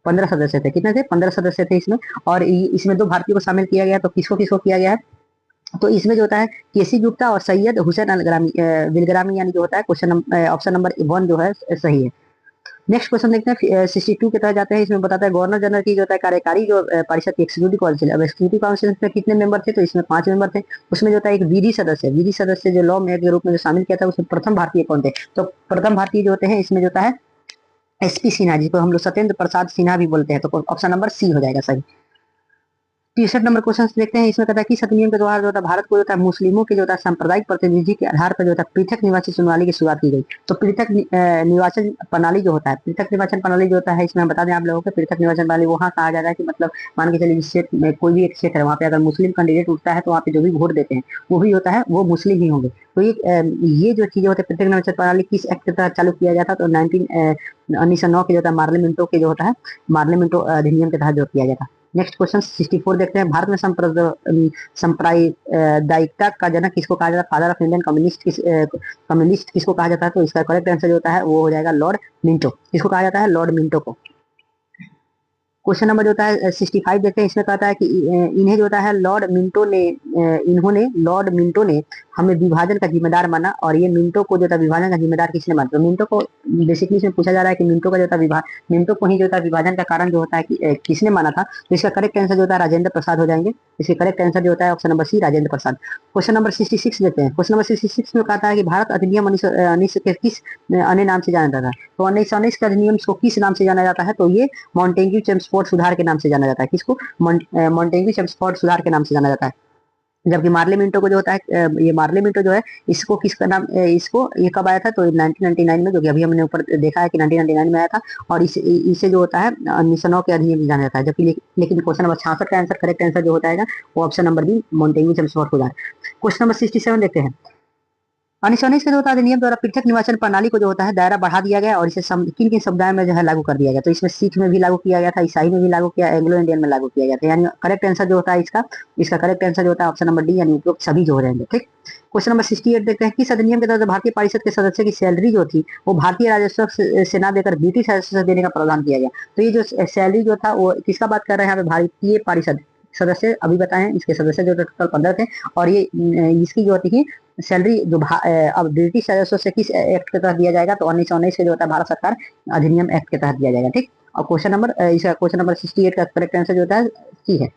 15 सदस्य थे। कितने थे? 15 सदस्य थे इसमें, और इसमें दो भारतीयों को शामिल किया गया। तो किसको किसको किया गया है? तो इसमें जो होता है केसी गुप्ता और सैयद हुसैन विलग्रामी यानी जो होता है क्वेश्चन ऑप्शन नंबर 1 जो है सही है। नेक्स्ट क्वेश्चन देखते हैं 62 के तहत जाते हैं। इसमें बताता है गवर्नर जनरल की जो होता है कार्यकारी जो परिषद की एक्सिक्यूटिव काउंसिल। अब एक्सिक्यूटिव काउंसिल में कितने मेंबर थे? तो इसमें 5 मेंबर थे। उसमें जो होता है एक विधि सदस्य जो लॉ मेयर के रूप में जो शामिल किया था उसमें प्रथम भारतीय कौन थे? तो प्रथम भारतीय जो होते हैं इसमें जो होता है एसपी सिन्हा, जिसको हम लोग सत्येंद्र प्रसाद सिन्हा भी बोलते हैं। तो ऑप्शन नंबर सी हो जाएगा सही। 63 नंबर क्वेश्चन देखते हैं। इसमें कहता है कि अधिनियम के द्वारा जो होता है भारत को जो होता है मुस्लिमों के जो होता है सांप्रदायिक प्रतिनिधि के आधार पर जो होता है पृथक निवासी प्रणाली की शुरुआत की गई। तो पृथक निवासन प्रणाली जो होता है, पृथक निवासन प्रणाली जो होता है इसमें बता दें आप लोगों को, पृथक निवासन प्रणाली वहाँ कहा जाता है कि मतलब मान के चलिए स्टेट में कोई भी एक क्षेत्र है, वहाँ पे अगर मुस्लिम कैंडिडेट उठता है तो वहाँ पे जो भी वोट देते हैं वो भी होता है वो मुस्लिम ही होंगे। तो ये जो चीजें होती है पृथक निवासन प्रणाली किस एक्ट के तहत चालू किया जाता? तो 1909 के जो होता है मार्लिमेंटो के जो होता है मार्लिमेंटो अधिनियम के तहत जो किया जाता है। नेक्स्ट क्वेश्चन 64 देखते हैं। भारत में सांप्रदायिकता का जनक किसको कहा जाता है? फादर ऑफ इंडियन कम्युनिस्ट किसको कहा जाता है? तो इसका करेक्ट आंसर जो होता है वो हो जाएगा लॉर्ड मिंटो। किसको कहा जाता है? लॉर्ड मिंटो को। क्वेश्चन नंबर जो होता है 65 देखते हैं। इसमें कहता है कि इन्हें जो होता है इन्होंने लॉर्ड मिंटो ने हमें विभाजन का जिम्मेदार माना, और ये मिंटो को जो था विभाजन का जिम्मेदार किसने माना? तो मिंटो को बेसिकली इसमें पूछा जा रहा है कि मिंटो का जो था मिंटो को ही जो था विभाजन का कारण जो होता है कि किसने माना था? तो इसका करेक्ट आंसर जो होता है राजेंद्र प्रसाद हो जाएंगे। इसके करेक्ट आंसर जो होता है ऑप्शन नंबर सी, राजेंद्र प्रसाद। क्वेश्चन नंबर 66 देखते हैं। क्वेश्चन नंबर 66 में कहता है कि भारत अधिनियम 19 के किस अन्य नाम से जाना जाता है? तो 1919 का अधिनियम को किस नाम से जाना जाता है? तो ये मॉन्टेग्यू चेम्सफोर्ड सुधार के नाम से जाना जाता है। किसको? मॉन्टेग्यू चेम्सफोर्ड सुधार के नाम से जाना जाता है। जबकि मार्ले मिंटो को जो होता है ये मार्ले मिंटो जो है इसको किसका नाम इसको ये कब आया था? तो 1999 में, जो कि अभी हमने ऊपर देखा है कि 1999 में आया था, और इसे जो होता है 1909 के अधिनियम में जाना जाता है। जबकि लेकिन क्वेश्चन नंबर 66 का आंसर करेक्ट आंसर जो होता है वो option number B, Montagu Chelmsford सुधार। क्वेश्चन नंबर 67 देखते हैं। 1919 के जो होता है अधिनियम द्वारा पृथक निर्वाचन प्रणाली को जो होता है दायरा बढ़ा दिया गया, और इसे किन किन समुदायों में जो है लागू कर दिया गया? तो इसमें सिख में भी लागू किया गया था, ईसाई में भी लागू किया, एंग्लो इंडियन में लागू किया गया था। यानी करेक्ट आंसर जो होता है इसका करेक्ट आंसर जो होता है ऑप्शन नंबर डी, यानी उपयुक्त सभी जो हो जाएंगे। ठीक। क्वेश्चन नंबर 68 देखते हैं। किस अधिनियम के तहत भारतीय परिषद के सदस्य की सैलरी जो थी वो भारतीय राजस्व से ना देकर ब्रिटिश राजस्व से देने का प्रावधान किया गया? तो ये जो सैलरी जो था वो किसका बात कर रहे हैं यहाँ पे? भारतीय परिषद सदस्य अभी बताएं, इसके सदस्य जो टोटल 15 थे, और ये इसकी जो होती है सैलरी जो अब ब्रिटिश राजस्व से किस एक्ट के तहत दिया जाएगा? तो 1919 के जो होता है भारत सरकार अधिनियम एक्ट के तहत दिया जाएगा। ठीक। और क्वेश्चन नंबर 68 का करेक्ट आंसर जो होता है सी है।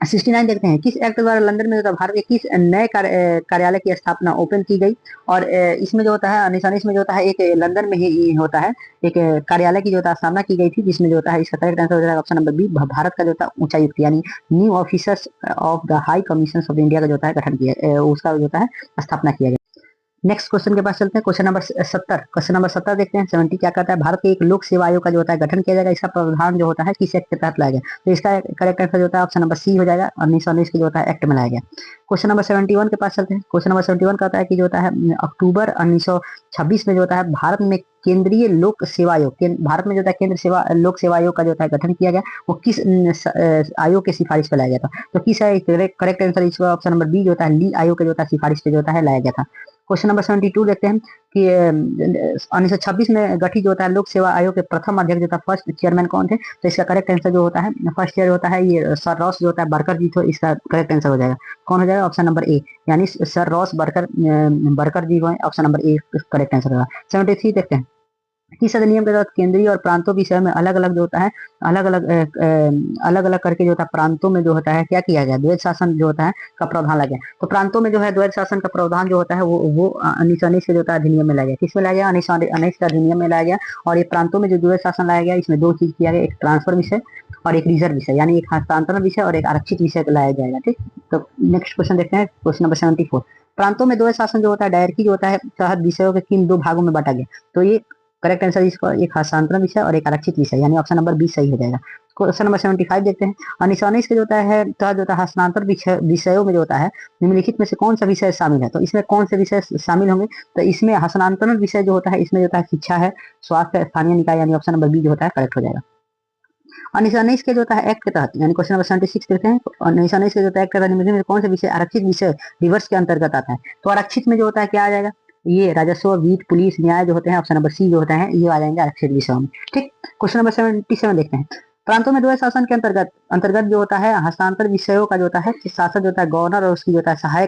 69 देखते हैं। किस एक्ट द्वारा लंदन में जो था भारत के किस नए कार्यालय की स्थापना ओपन की गई? और इसमें जो होता है 1919 में जो होता है एक लंदन में ही होता है एक कार्यालय की जो होता है स्थापना की गई थी, जिसमें जो होता है इसका करेक्ट आंसर हो जाएगा ऑप्शन नंबर बी, भारत का जो होता है उच्चायुक्त, यानी new officers of the high commission of India का जो होता है गठन किया, उसका जो होता है स्थापना किया गया। नेक्स्ट क्वेश्चन के पास चलते हैं। Question number 70। क्वेश्चन नंबर 70 देखते हैं। 70 क्या कहता है? भारत के एक लोक सेवा आयोग का जो होता है गठन किया जाएगा, इसका प्रावधान जो होता है किस एक्ट के तहत लाया गया? तो इसका करेक्ट आंसर जो होता है ऑप्शन नंबर सी हो जाएगा, 1919 के जो होता है एक्ट में लाया गया। क्वेश्चन नंबर 71 के पास चलते हैं। क्वेश्चन नंबर 71 कहता है कि जो होता है अक्टूबर 1926 में जो होता है भारत में केंद्रीय लोक सेवा आयोग, भारत में जो होता है केंद्र लोक सेवा आयोग का जो होता है गठन किया गया, वो किस आयोग के सिफारिश पे लाया गया था? तो किस है करेक्ट आंसर इसका ऑप्शन नंबर बी जो होता है ली आयोग के जो होता है सिफारिश पे जो होता है लाया गया था। क्वेश्चन नंबर 72 देखते हैं कि 1926 में गठित जो होता है लोक सेवा आयोग के प्रथम अध्यक्ष जो था फर्स्ट चेयरमैन कौन थे? तो इसका करेक्ट आंसर जो होता है फर्स्ट चेयर होता है ये सर रॉस जो होता है बर्कर जी, तो इसका करेक्ट आंसर हो जाएगा कौन हो जाएगा? ऑप्शन नंबर ए, यानी सर रॉस बर्कर जी हो, option number A correct answer होगा। 73 देखते हैं। किस अधिनियम के तहत केंद्रीय और प्रांतों विषय में अलग अलग जो होता है अलग अलग करके जो होता है प्रांतों में जो होता है क्या किया गया? द्वैध शासन जो होता है का प्रावधान लाया गया। तो प्रांतों में जो है द्वैध शासन का प्रावधान जो होता है वो 1919 के जो होता है अधिनियम में लाया गया। किसमें लाया गया? 1919 का अधिनियम में लाया गया। और ये प्रांतों में जो द्वैध शासन लाया गया इसमें दो चीज किया गया, एक ट्रांसफर विषय और एक रिजर्व विषय, यानी एक हस्तांतरण विषय और एक आरक्षित विषय लाया जाएगा। ठीक। तो नेक्स्ट क्वेश्चन देखते हैं। Question number 74। प्रांतों में द्वैध शासन जो होता है डायरकी जो होता है तहत विषयों के किन दो भागों में बांटा गया? तो ये करेक्ट आंसर इसका एक हस्तांतरण विषय और एक आरक्षित विषय, यानी ऑप्शन नंबर बी सही हो जाएगा। क्वेश्चन नंबर 75 देखते हैं। 1919 के जो होता है तहत जो होता है हस्तांतरण विषयों में जो होता है निम्नलिखित में से कौन सा विषय शामिल है? तो इसमें कौन से विषय शामिल होंगे? तो इसमें हस्तांतरण विषय जो होता है इसमें जो होता है शिक्षा है, स्वास्थ्य, स्थानीय निकाय, यानी ऑप्शन नंबर बी जो होता है करेक्ट हो जाएगा। 1919 के जो होता है एक्ट के तहत, यानी क्वेश्चन नंबर 76 देखते हैं। 1919 के जो होता है एक्ट के तहत कौन से विषय आरक्षित विषय रिवर्स के अंतर्गत आता है? तो आरक्षित में जो होता है क्या आ जाएगा? ये राजस्व, वित्त, पुलिस, न्याय जो होते हैं ऑप्शन नंबर सी जो होता है ये आ जाएंगे आरक्षित विषयों में। ठीक। क्वेश्चन नंबर 77 देखते हैं। प्रांतों में द्वैध शासन के अंतर्गत जो होता है हस्तांतर विषयों का जो होता है शासन जो होता है गवर्नर और उसकी जो होता है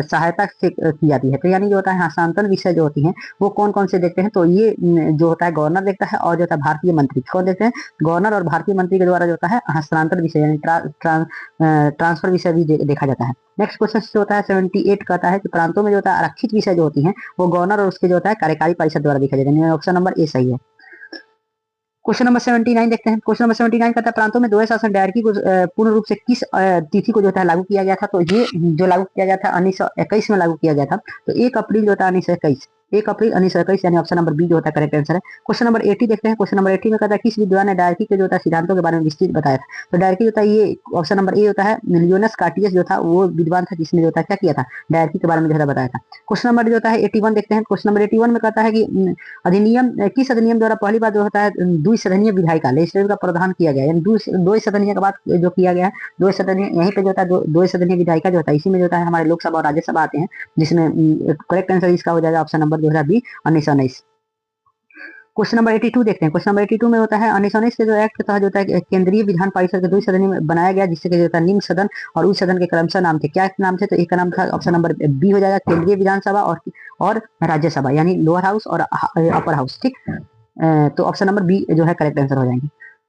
सहायता से की जाती है। तो यानी जो होता है हस्तांतरण विषय जो होती हैं वो कौन कौन से देखते हैं? तो ये जो होता है गवर्नर देखता है, और जो होता है भारतीय मंत्री कौन देखते हैं? गवर्नर और भारतीय मंत्री के द्वारा जो होता है हस्तांतरण विषय यानी ट्रांसफर विषय भी देखा जाता है। नेक्स्ट क्वेश्चन जो होता है 78 कहता है कि प्रांतों में जो होता है आरक्षित विषय जो होती हैं वो गवर्नर और उसके जो होता है कार्यकारी परिषद द्वारा देखा जाता है। ऑप्शन नंबर ए सही है। क्वेश्चन नंबर 79 देखते हैं। क्वेश्चन नंबर 79 कहता है प्रांतों में द्वैध शासन डायरकी को पूर्ण रूप से किस तिथि को जो है लागू किया गया था? तो ये जो लागू किया गया था 1921 में लागू किया गया था। तो 1 अप्रैल जो होता है 1921, 1 अप्रैल 1921, यानी ऑप्शन नंबर बी जो होता है करेक्ट आंसर है। क्वेश्चन नंबर 80 देखते हैं। क्वेश्चन नंबर 80 में कहता है किस विद्वान ने डायरकी के जो होता है सिद्धांतों के बारे में विस्तृत बताया था? तो डायरकी जो होता है ये ऑप्शन नंबर ए होता है लियोनस कार्टियस जो था वो विद्वान था जिसने जो होता है क्या किया था? डायरकी के बारे में जो है बताया था। क्वेश्चन नंबर जो होता है 81 देखते हैं। क्वेश्चन नंबर 81 में कहता है कि किस अधिनियम द्वारा पहली बार जो होता है द्विसदनीय विधायिका लेजिस्लेटिव का प्रावधान किया गया, यानी दो सदनीय के बाद जो किया गया है दो सदनीय, यहीं पे जो होता है दो सदनीय विधायिका जो होता है इसी में जो होता है हमारे लोकसभा और राज्यसभा आते हैं, जिसमें करेक्ट आंसर इसका हो जाएगा ऑप्शन नंबर जो है बी 1919। क्वेश्चन नंबर 82 देखते हैं। क्वेश्चन नंबर 82 में होता है 1919 के जो एक्ट के तहत जो होता है केंद्रीय विधान परिषद के 2 सदन में बनाया गया, जिससे कि होता है निम्न सदन और उच्च सदन के क्रमशः नाम थे। क्या नाम थे? तो एक का नाम था ऑप्शन नंबर बी हो जाएगा केंद्रीय विधानसभा और राज्यसभा, यानी लोअर हाउस और अपर हाउस। ठीक, तो ऑप्शन नंबर बी जो है करेक्ट आंसर हो जाएंगे।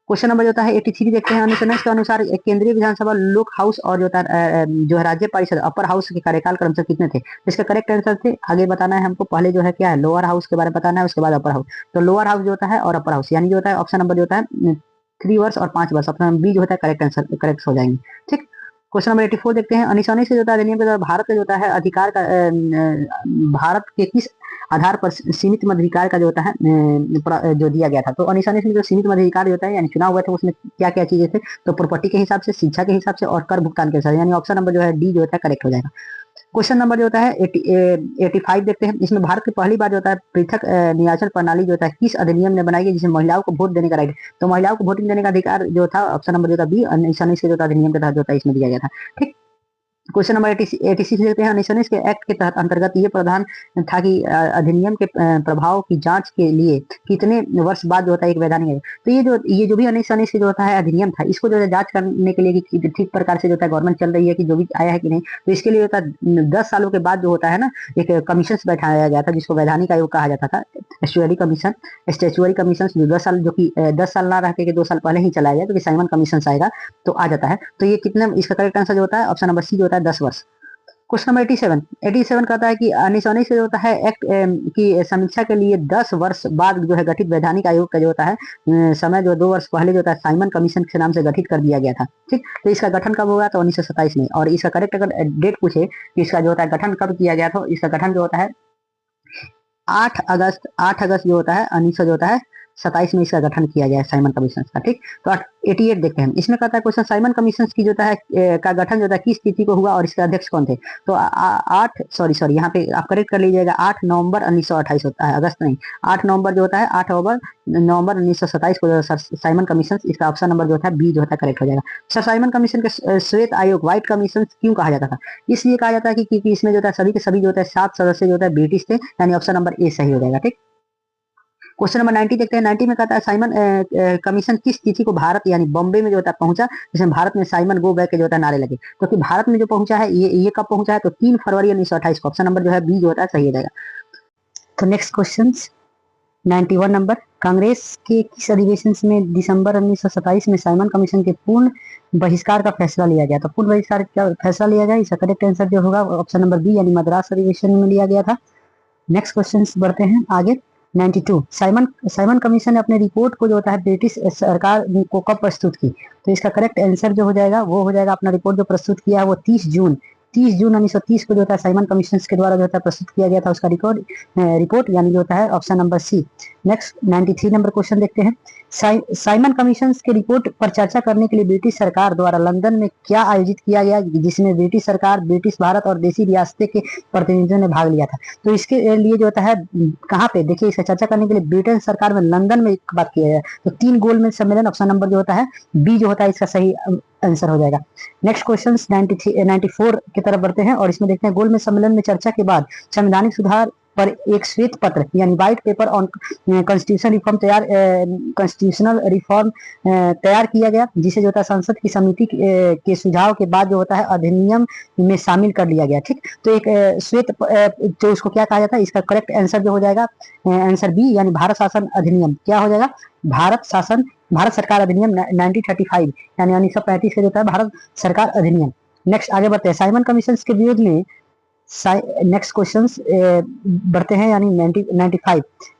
क्वेश्चन नंबर जो होता है 83 देखते हैं। अनुसंधान के अनुसार केंद्रीय विधानसभा, लोक हाउस और जो होता है जो है राज्य परिषद अपर हाउस के कार्यकाल क्रमशः कितने थे? इसका करेक्ट आंसर थे, आगे बताना है हमको। पहले जो है क्या है, लोअर हाउस के बारे में बताना है, उसके बाद अपर हाउस। तो लोअर हाउस जो होता है और अपर हाउस, यानी जो होता है ऑप्शन नंबर जो होता है 3 वर्ष और 5 वर्ष, ऑप्शन बी जो होता है करेक्ट आंसर करेक्ट हो जाएंगे। ठीक, क्वेश्चन नंबर 84 देखते हैं। 1919 से जो होता है अधिनियम के द्वारा भारत का जो होता है अधिकार का भारत के किस आधार पर सीमित मताधिकार का जो होता है जो दिया गया था? तो 1919 में जो सीमित मताधिकार होता है यानी चुनाव हुआ था, उसमें क्या क्या चीजें थे? तो प्रॉपर्टी के हिसाब से, शिक्षा के हिसाब से और कर भुगतान के हिसाब से, यानी ऑप्शन नंबर जो है डी जो होता है करेक्ट हो जाएगा। क्वेश्चन नंबर जो होता है 85 देखते हैं। इसमें भारत की पहली बार जो होता है पृथक निर्वाचन प्रणाली जो होता है किस अधिनियम ने बनाई गई, जिसमें महिलाओं को वोट देने का राइट? तो महिलाओं को वोटिंग देने का अधिकार जो था ऑप्शन नंबर जो था बी 1919 के जो था अधिनियम के तहत जो था इसमें दिया गया था। ठीक, क्वेश्चन नंबर 86 देखते हैं। 1919 के एक्ट के तहत अंतर्गत ये प्रावधान था कि अधिनियम के प्रभाव की जांच के लिए कितने वर्ष बाद जो होता है एक वैधानिक है? तो ये जो भी 1919 के जो होता है अधिनियम था, इसको जो है जांच करने के लिए कि ठीक प्रकार से जो होता है गवर्नमेंट चल रही है कि जो भी आया है कि नहीं, तो इसके लिए होता है 10 सालों के बाद जो होता है ना एक कमीशन बैठाया गया था, जिसको वैधानिक आयोग कहा जाता था। स्टैच्यूअरी कमीशन जो 10 साल जो कि 10 साल ना रहकर के 2 साल पहले ही चलाया गया, तो साइमन कमीशन आएगा तो आ जाता है। तो ये कितने, इसका करेक्ट आंसर जो होता है ऑप्शन नंबर सी जो होता है 10 वर्ष। क्वेश्चन नंबर 87 कहता है कि 1919 से जो होता है एक्ट की समीक्षा के लिए 10 वर्ष बाद जो है गठित वैधानिक आयोग का जो होता है समय जो 2 वर्ष पहले जो होता है साइमन कमीशन के नाम से गठित कर दिया गया था। ठीक, तो इसका गठन कब हुआ? तो 1927 में। और इसका करेक्ट अगर डेट पूछे कि इसका जो होता है गठन कब किया गया था, इसका गठन जो होता है 8 अगस्त जो होता है 1927 में इसका गठन किया गया है साइमन कमीशन का। ठीक, तो 88 देखते हैं। इसमें कहता है क्वेश्चन साइमन कमीशन की जो है का गठन जो है किस तिथि को हुआ और इसके अध्यक्ष कौन थे? तो 8 सॉरी यहाँ पे आप करेक्ट कर लीजिएगा, 8 नवंबर 1928 होता है, अगस्त नहीं। 8 नवंबर जो होता है 8 नवंबर 1927 को साइमन कमीशन, इसका ऑप्शन नंबर जो होता है बी जो होता है करेक्ट हो जाएगा। सर साइमन कमीशन के श्वेत आयोग व्हाइट कमीशन क्यों कहा जाता था? इसलिए कहा जाता है कि क्योंकि इसमें जो होता है सभी के सभी जो होता है 7 सदस्य जो होता है ब्रिटिश थे, यानी ऑप्शन नंबर ए सही हो जाएगा। ठीक, क्वेश्चन नंबर 90 देखते हैं। 90 में कहता है साइमन कमीशन किस तिथि को भारत यानी बॉम्बे में जो होता है पहुंचा, जिसमें भारत में साइमन गो बैक के जो होता है नारे लगे? क्योंकि भारत में जो पहुंचा है ये कब पहुंचा है? तो 3 फरवरी 1928 को, ऑप्शन नंबर जो है बी जो होता है सही हो जाएगा। तो नेक्स्ट क्वेश्चन 91 नंबर, कांग्रेस के किस अधिवेशन में दिसंबर 1927 में साइमन कमीशन के पूर्ण बहिष्कार का फैसला लिया गया? तो पूर्ण बहिष्कार का फैसला लिया गया, इसका करेक्ट आंसर जो होगा ऑप्शन नंबर बी यानी मद्रास अधिवेशन में लिया गया था। नेक्स्ट क्वेश्चन बढ़ते हैं आगे। 92 साइमन कमीशन ने अपने रिपोर्ट को जो होता है ब्रिटिश सरकार को कब प्रस्तुत की? तो इसका करेक्ट आंसर जो हो जाएगा वो हो जाएगा, अपना रिपोर्ट जो प्रस्तुत किया है वो 30 जून 1930 को जो होता है साइमन कमीशन के द्वारा जो होता है प्रस्तुत किया गया था उसका रिपोर्ट, यानी जो होता है option number C. Next 93 number question देखते हैं। साइमन कमीशन के रिपोर्ट पर चर्चा करने के लिए ब्रिटिश सरकार द्वारा लंदन में क्या आयोजित किया गया, जिसमें ब्रिटिश सरकार, ब्रिटिश भारत और देशी रियासतें के प्रतिनिधियों ने भाग लिया था? तो इसके लिए जो होता है कहाँ पे देखिए, इसका चर्चा करने के लिए ब्रिटेन सरकार में लंदन में एक बात किया गया। तो 3 गोलमेज सम्मेलन, ऑप्शन नंबर जो होता है बी जो होता है इसका सही आंसर हो जाएगा। नेक्स्ट क्वेश्चन 94 की तरफ बढ़ते हैं और इसमें देखते हैं गोलमेज सम्मेलन में चर्चा के बाद संवैधानिक सुधार पर एक श्वेत पत्र यानी white paper on constitutional reform तैयार किया गया, जिसे जो होता है संसद की समिति के सुझाव के बाद जो होता है अधिनियम में शामिल कर लिया गया। ठीक, तो एक श्वेत जो उसको क्या कहा जाता है, इसका करेक्ट आंसर जो हो जाएगा आंसर बी यानी भारत शासन अधिनियम। क्या हो जाएगा? भारत सरकार अधिनियम 1935 यानी 1935 का जो होता है भारत सरकार अधिनियम। नेक्स्ट आगे बढ़ते हैं। साइमन कमीशन के विरोध में नेक्स्ट क्वेश्चन बढ़ते हैं यानी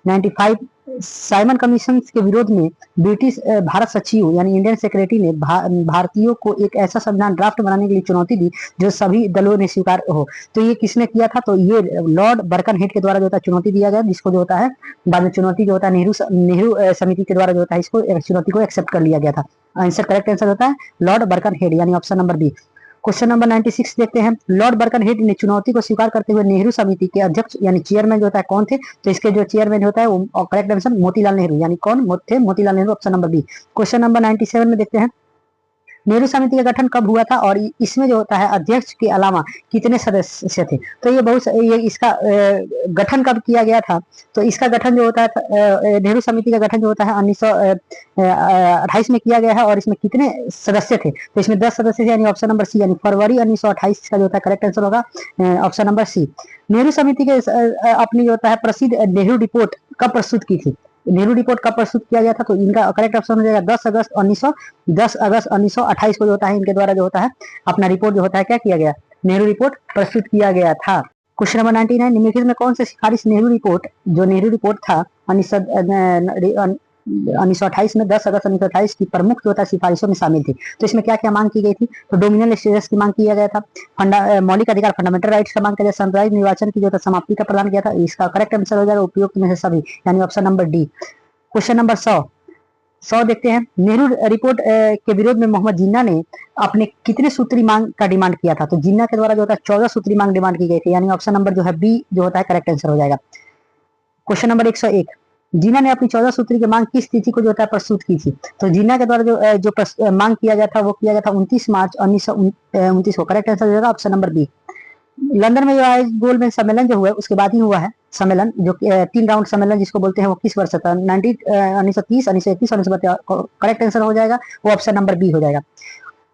95 साइमन कमीशन के विरोध में ब्रिटिश भारत सचिव यानी इंडियन सेक्रेटरी ने भारतीयों को एक ऐसा संविधान ड्राफ्ट बनाने के लिए चुनौती दी जो सभी दलों ने स्वीकार हो। तो ये किसने किया था? तो ये लॉर्ड बर्कनहेड के द्वारा जो होता है चुनौती दिया गया, जिसको जो होता है बाद में चुनौती जो होता है नेहरू समिति के द्वारा जो होता है इसको चुनौती को एक्सेप्ट कर लिया गया था। आंसर करेक्ट आंसर होता है लॉर्ड बर्कनहेड यानी option number B. Question number 96 देखते हैं। लॉर्ड बर्कनहेड ने चुनौती को स्वीकार करते हुए नेहरू समिति के अध्यक्ष यानी चेयरमैन जो होता है कौन थे? तो इसके जो चेयरमैन होता है वो करेक्ट आंसर मोतीलाल नेहरू यानी कौन थे? Motilal Nehru, option number B. Question number 97 में देखते हैं। नेहरू समिति का गठन कब हुआ था और इसमें जो होता है अध्यक्ष के अलावा कितने सदस्य थे? तो ये बहुत ये इसका गठन कब किया गया था? तो इसका गठन जो होता है नेहरू समिति का गठन जो होता है 1928 में किया गया है। और इसमें कितने सदस्य थे? तो इसमें 10 सदस्य थे, यानी ऑप्शन नंबर सी, यानी फरवरी 1928 का जो होता है करेक्ट आंसर होगा ऑप्शन नंबर सी। नेहरू समिति के अपनी जो होता है प्रसिद्ध नेहरू रिपोर्ट कब प्रस्तुत की थी? नेहरू रिपोर्ट कब प्रस्तुत किया गया था? तो इनका करेक्ट ऑप्शन हो जाएगा 10 अगस्त 1928 को जो होता है इनके द्वारा जो होता है अपना रिपोर्ट जो होता है क्या किया गया? नेहरू रिपोर्ट प्रस्तुत किया गया था। क्वेश्चन नंबर 99, निम्नलिखित में कौन सी सिफारिश नेहरू रिपोर्ट था 1928 में 10 अगस्त 1928 की प्रमुख जो था सिफारिशों में शामिल थी? तो इसमें क्या क्या मांग की गई थी? तो डोमिनियन स्टेटस की मांग किया गया था, मौलिक अधिकार फंडामेंटल राइट्स का मांग किया गया, सामुदायिक निर्वाचन की जो था समाप्ति का प्रदान किया था। इसका करेक्ट आंसर हो जाएगा उपयुक्त में से सभी, यानी option number D. Question number 100 देखते हैं। नेहरू रिपोर्ट के विरोध में मोहम्मद जिन्ना ने अपने कितने सूत्री मांग का डिमांड किया था? तो जिन्ना के द्वारा जो होता है 14 सूत्री मांग डिमांड की गई थी, यानी ऑप्शन नंबर जो है बी जो होता है करेक्ट आंसर हो जाएगा। क्वेश्चन नंबर 101, जिन्ना ने अपनी 14 सूत्री की मांग किस तिथि को जो होता है प्रस्तुत की थी? तो जिन्ना के द्वारा जो मांग किया गया था वो किया गया था 29 मार्च 1929 को। करेक्ट आंसर हो जाएगा ऑप्शन नंबर बी। लंदन में जो गोलमेज सम्मेलन जो हुआ है उसके बाद ही हुआ है सम्मेलन, जो 3 राउंड सम्मेलन जिसको बोलते हैं, वो किस वर्ष था? 1930, 1931, 1932। करेक्ट आंसर हो जाएगा वो ऑप्शन नंबर बी हो जाएगा।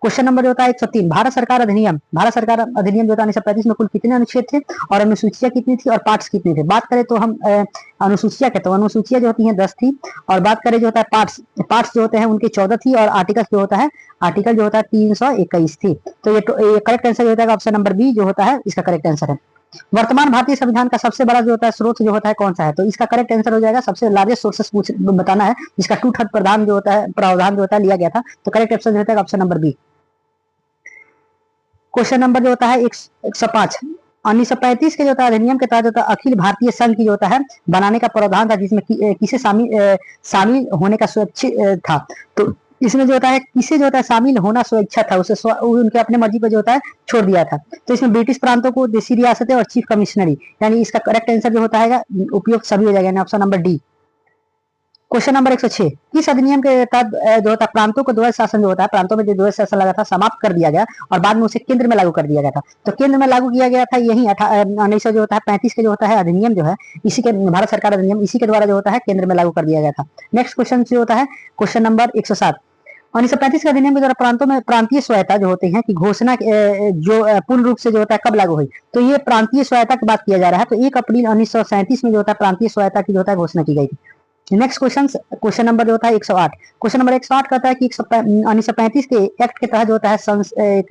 क्वेश्चन नंबर जो होता है 103, भारत सरकार अधिनियम जो होता है 1935 में कुल कितने अनुच्छेद थे और अनुसूचियां कितनी थी और पार्ट्स कितने थे? बात करें तो हम अनुसूचियां कहते हैं, अनुसूचियां जो होती हैं 10 थी, और बात करें जो होता है पार्ट्स जो होते हैं उनके 14 थी, और आर्टिकल जो होता है 321 थी। तो ये करेक्ट आंसर होता है ऑप्शन नंबर बी जो होता है इसका करेक्ट आंसर है। वर्तमान भारतीय संविधान का सबसे बड़ा जो होता है स्रोत जो होता है कौन सा है? तो इसका करेक्ट आंसर हो जाएगा, सबसे लार्जेस्ट सोर्सेस बताना है, जिसका 2/3 प्रावधान जो होता है लिया गया था। तो करेक्ट आंसर होता है option number B. Question number जो होता है 105, 1935 के जो होता है अधिनियम के तहत जो होता है अखिल भारतीय संघ की जो होता है बनाने का प्रावधान था, जिसमें किसे शामिल होने का स्वैच्छिक था? तो इसमें जो होता है किसे जो होता है शामिल होना स्वेच्छा था, उसे उनके अपने मर्जी पर जो होता है छोड़ दिया था। तो इसमें ब्रिटिश प्रांतों को, देशी रियासतें और चीफ कमिश्नरी, यानी इसका करेक्ट आंसर जो होता है उपयुक्त सभी हो जाएगा, option number D. Question number 106, किस अधिनियम के तहत जो होता है प्रांतों को द्वैध शासन जो होता है, प्रांतों में जो द्वैध शासन लगा था समाप्त कर दिया गया और बाद में उसे केंद्र में लागू कर दिया गया था? तो केंद्र में लागू किया गया था यही 1900 जो होता है 35 के जो होता है अधिनियम जो है, इसी के भारत सरकार अधिनियम, इसी के द्वारा जो होता है केंद्र में लागू कर दिया गया था। नेक्स्ट क्वेश्चन जो होता है क्वेश्चन नंबर 107, 1935 के अधिनियम के द्वारा प्रांतों में प्रांतीय स्वायत्ता जो होती है की घोषणा जो पूर्ण रूप से जो होता है कब लागू हुई? तो ये प्रांतीय स्वायत्ता की बात किया जा रहा है। तो 1 अप्रैल 1937 में जो होता है प्रांतीय स्वायत्ता की जो होता है घोषणा की गई थी। नेक्स्ट क्वेश्चन नंबर जो होता है 108, क्वेश्चन नंबर 108 कहता है कि 1935 के एक्ट के तहत जो होता है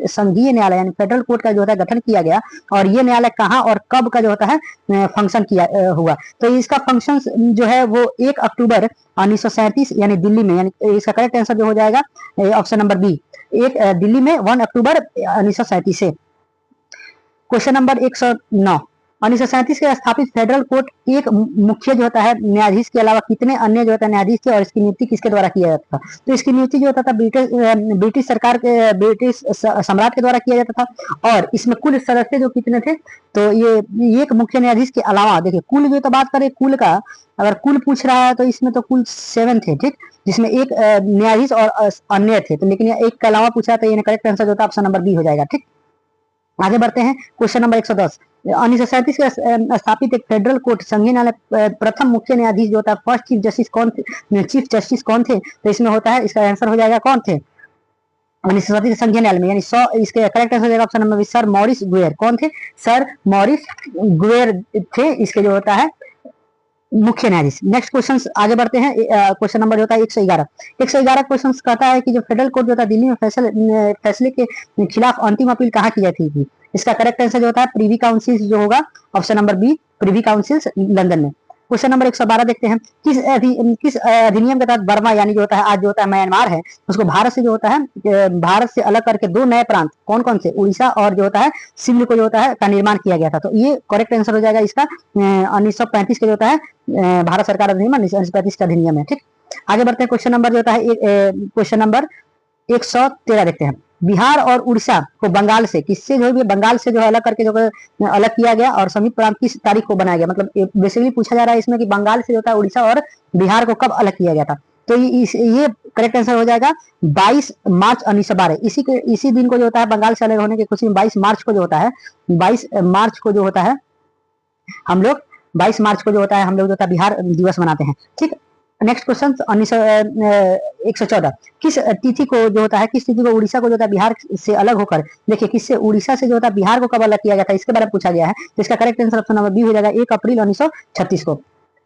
संघीय न्यायालय यानी फेडरल कोर्ट का जो होता है गठन किया गया, और ये न्यायालय कहाँ और कब का जो होता है फंक्शन किया हुआ? तो इसका फंक्शन जो है वो 1 अक्टूबर 1937 यानी दिल्ली में, यानी इसका करेक्ट आंसर जो हो जाएगा ऑप्शन नंबर बी, दिल्ली में 1 अक्टूबर 1937 से। क्वेश्चन नंबर 109, 1937 के स्थापित फेडरल कोर्ट एक मुख्य जो होता है न्यायाधीश के अलावा कितने अन्य जो होता है न्यायाधीश थे और इसकी नियुक्ति किसके द्वारा किया जाता था? तो इसकी नियुक्ति जो होता था ब्रिटिश सरकार के, ब्रिटिश सम्राट के द्वारा किया जाता था। और इसमें कुल सदस्य जो कितने थे? तो ये एक मुख्य न्यायाधीश के अलावा, देखिए कुल जो तो बात करें कुल का, अगर कुल पूछ रहा है तो इसमें तो कुल 7 थे, ठीक, जिसमें एक न्यायाधीश और अन्य थे, तो लेकिन एक के अलावा पूछा तो ये करेक्ट आंसर जो होता है ऑप्शन नंबर बी हो जाएगा, ठीक। आगे बढ़ते हैं क्वेश्चन नंबर 110, 1937 के स्थापित एक फेडरल कोर्ट संघीय न्यायालय प्रथम मुख्य न्यायाधीश जो होता है फर्स्ट चीफ जस्टिस कौन थे? तो इसमें होता है इसका आंसर हो जाएगा कौन थे 1937 के संघीय न्यायालय में, यानी इसके करेक्ट आंसर हो जाएगा option number B, sir Maurice Gwyer. कौन थे? सर मॉरिस गुएर थे इसके जो होता है मुख्य न्यायाधीश। नेक्स्ट क्वेश्चन आगे बढ़ते हैं, क्वेश्चन नंबर होता है 111 क्वेश्चन कहता है कि जो फेडरल कोर्ट जो होता है दिल्ली में फैसले के खिलाफ अंतिम अपील कहाँ की जाती थी? इसका करेक्ट आंसर जो होता है प्रीवी काउंसिल जो होगा option number B, privy council London में। क्वेश्चन नंबर 112 देखते हैं, किस अधिनियम के तहत बर्मा यानी जो होता है आज जो होता है म्यांमार है, उसको भारत से जो होता है भारत से अलग करके 2 नए प्रांत कौन कौन से, उड़ीसा और जो होता है सिंध को जो होता है का निर्माण किया गया था? तो ये करेक्ट आंसर हो जाएगा इसका 1935 का जो होता है भारत सरकार अधिनियम 1935 का अधिनियम है, ठीक। आगे बढ़ते हैं क्वेश्चन नंबर जो होता है क्वेश्चन नंबर 113 देखते हैं, बिहार और उड़ीसा को बंगाल से किससे जो है बंगाल से जो है अलग करके जो अलग किया गया और संयुक्त प्रांत किस तारीख को बनाया गया? मतलब बेसिकली पूछा जा रहा है इसमें कि बंगाल से जो होता है उड़ीसा और बिहार को कब अलग किया गया था? तो ये करेक्ट आंसर हो जाएगा 22 मार्च 1912। इसी दिन को जो होता है बंगाल से अलग होने की खुशी में 22 मार्च को जो होता है 22 मार्च को जो होता है हम लोग 22 मार्च को जो होता है हम लोग जो होता है बिहार दिवस मनाते हैं। ठीक, नेक्स्ट क्वेश्चन 114 किस तिथि को जो होता है किस तिथि को उड़ीसा को जो होता है बिहार से अलग होकर, देखिए किससे उड़ीसा से जो होता है बिहार को कब अलग किया गया था इसके बारे में पूछा गया है। तो इसका correct answer option number B हो जाएगा 1 अप्रैल 1936 को,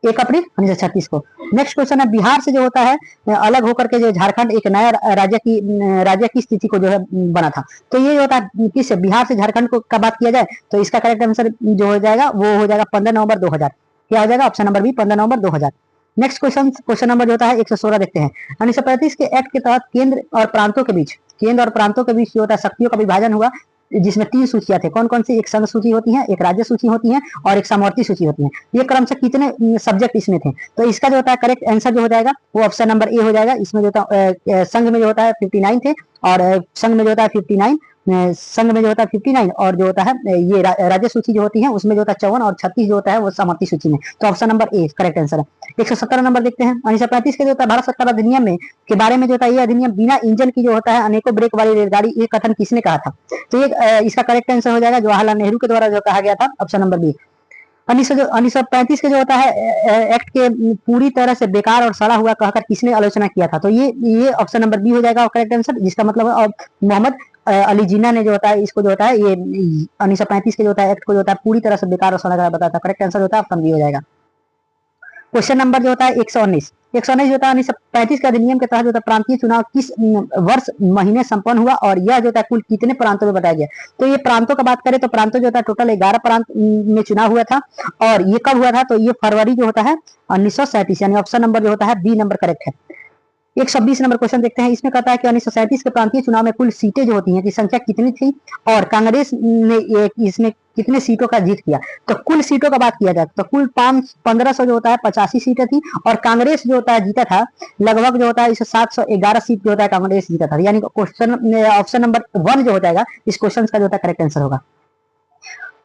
1 अप्रैल 1936 को। नेक्स्ट क्वेश्चन है बिहार से जो होता है अलग होकर के जो झारखंड एक नया राज्य की स्थिति को जो है बना था। तो ये जो होता है किस बिहार से झारखंड को का बात किया जाए तो इसका करेक्ट आंसर जो हो जाएगा वो हो जाएगा 15 नवंबर 2000। क्या हो जाएगा ऑप्शन नंबर बी 15 नवंबर 2000। नेक्स्ट क्वेश्चन नंबर जो होता है 116 देखते हैं। 1935 के एक्ट के तहत केंद्र और प्रांतों के बीच जो होता है शक्तियों का विभाजन हुआ जिसमें 3 सूचियां थे। कौन कौन सी? एक संघ सूची होती है, एक राज्य सूची होती है और एक सामर्थ्य सूची होती है। ये क्रमशः कितने सब्जेक्ट इसमें थे? तो इसका जो होता है करेक्ट आंसर जो हो जाएगा वो ऑप्शन नंबर ए हो जाएगा। इसमें जो होता है संघ में जो होता है 59 थे और संघ में जो होता है 59 संघ में जो होता है 59 और जो होता है ये राज्य सूची जो होती है उसमें जो होता है 54 और 36 जो होता है वो सामर्थ्य सूची में। तो option number A correct answer है। 117 नंबर देखते हैं। 1935 के जो होता है भारत सरकार अधिनियम में के बारे में जो होता है ये अधिनियम बिना इंजन की जो होता है अनेकों ब्रेक वाली रेलगाड़ी, ये कथन किसने कहा था? तो ये इसका करेक्ट आंसर हो जाएगा जवाहरलाल नेहरू के द्वारा जो कहा गया था, ऑप्शन नंबर बी। 1935 के जो होता है एक्ट के पूरी तरह से बेकार और सड़ा हुआ कहकर किसने आलोचना किया था? तो ये ऑप्शन नंबर बी हो जाएगा करेक्ट आंसर, जिसका मतलब मोहम्मद अली जिन्ना ने जो होता है इसको जो होता है ये 1935 के जो होता है एक्ट को जो होता है पूरी तरह से बेकार और सड़ा बताया था। करेक्ट आंसर होता है ऑप्शन बी हो जाएगा। क्वेश्चन नंबर जो होता है 119 जो होता है 1935 के अधिनियम के तहत जो होता है प्रांतीय चुनाव किस वर्ष महीने संपन्न हुआ और यह जो होता है कुल कितने प्रांतों में बताया गया? तो ये प्रांतों का बात करें तो प्रांतों जो होता है टोटल 11 प्रांत में चुनाव हुआ था और ये कब हुआ था? तो ये फरवरी जो होता है 1937 यानी ऑप्शन नंबर जो होता है बी नंबर करेक्ट है। 120 नंबर क्वेश्चन देखते हैं। इसमें कहता है कि 1937 के प्रांतीय चुनाव में कुल सीटें जो होती हैं की संख्या कितनी थी और कांग्रेस ने इसमें कितने सीटों का जीत किया? तो कुल सीटों का बात किया जाए तो कुल 1500 जो होता है 85 सीटें थी और कांग्रेस जो होता है जीता था लगभग जो होता है इसे 711 सीट जो होता है कांग्रेस जीता था। यानी क्वेश्चन ऑप्शन नंबर 1 जो हो जाएगा इस क्वेश्चन का जो होता है करेक्ट आंसर होगा।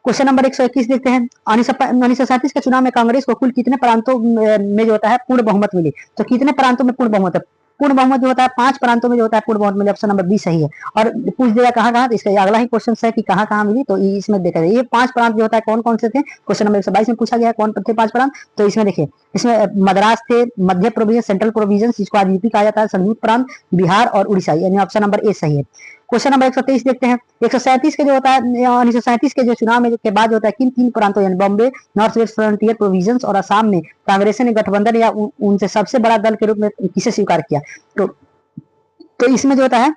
क्वेश्चन नंबर 121 देखते हैं। 1937 के चुनाव में कांग्रेस को कुल कितने प्रांतों में जो होता है पूर्ण बहुमत मिली? तो कितने प्रांतों में पूर्ण बहुमत है? पूर्ण बहुमत जो होता है 5 प्रांतों में जो होता है पूर्ण बहुमत मिली। ऑप्शन नंबर बी सही है। और पूछ देगा कहाँ कहाँ, तो इसका अगला ही क्वेश्चन है कि कहाँ कहाँ मिली। तो इसमें देखा जाए ये 5 प्रांत जो होता है कौन कौन से थे? क्वेश्चन नंबर 122 में पूछा गया कौन थे 5 प्रांत। तो इसमें देखिए इसमें मद्रास थे, मध्य प्रोविजन, सेंट्रल प्रोविजन जिसको आज यूपी कहा जाता है, संयुक्त प्रांत, बिहार और उड़ीसा, यानी ऑप्शन नंबर ए सही है। क्वेश्चन नंबर 123 देखते हैं। 137 के जो होता है 1937 के जो चुनाव में के बाद जो होता है किन 3 प्रांतों यानी Bombay, north west frontier provision और असम में कांग्रेस ने गठबंधन या उनसे सबसे बड़ा दल के रूप में किसे स्वीकार किया? तो इसमें जो होता है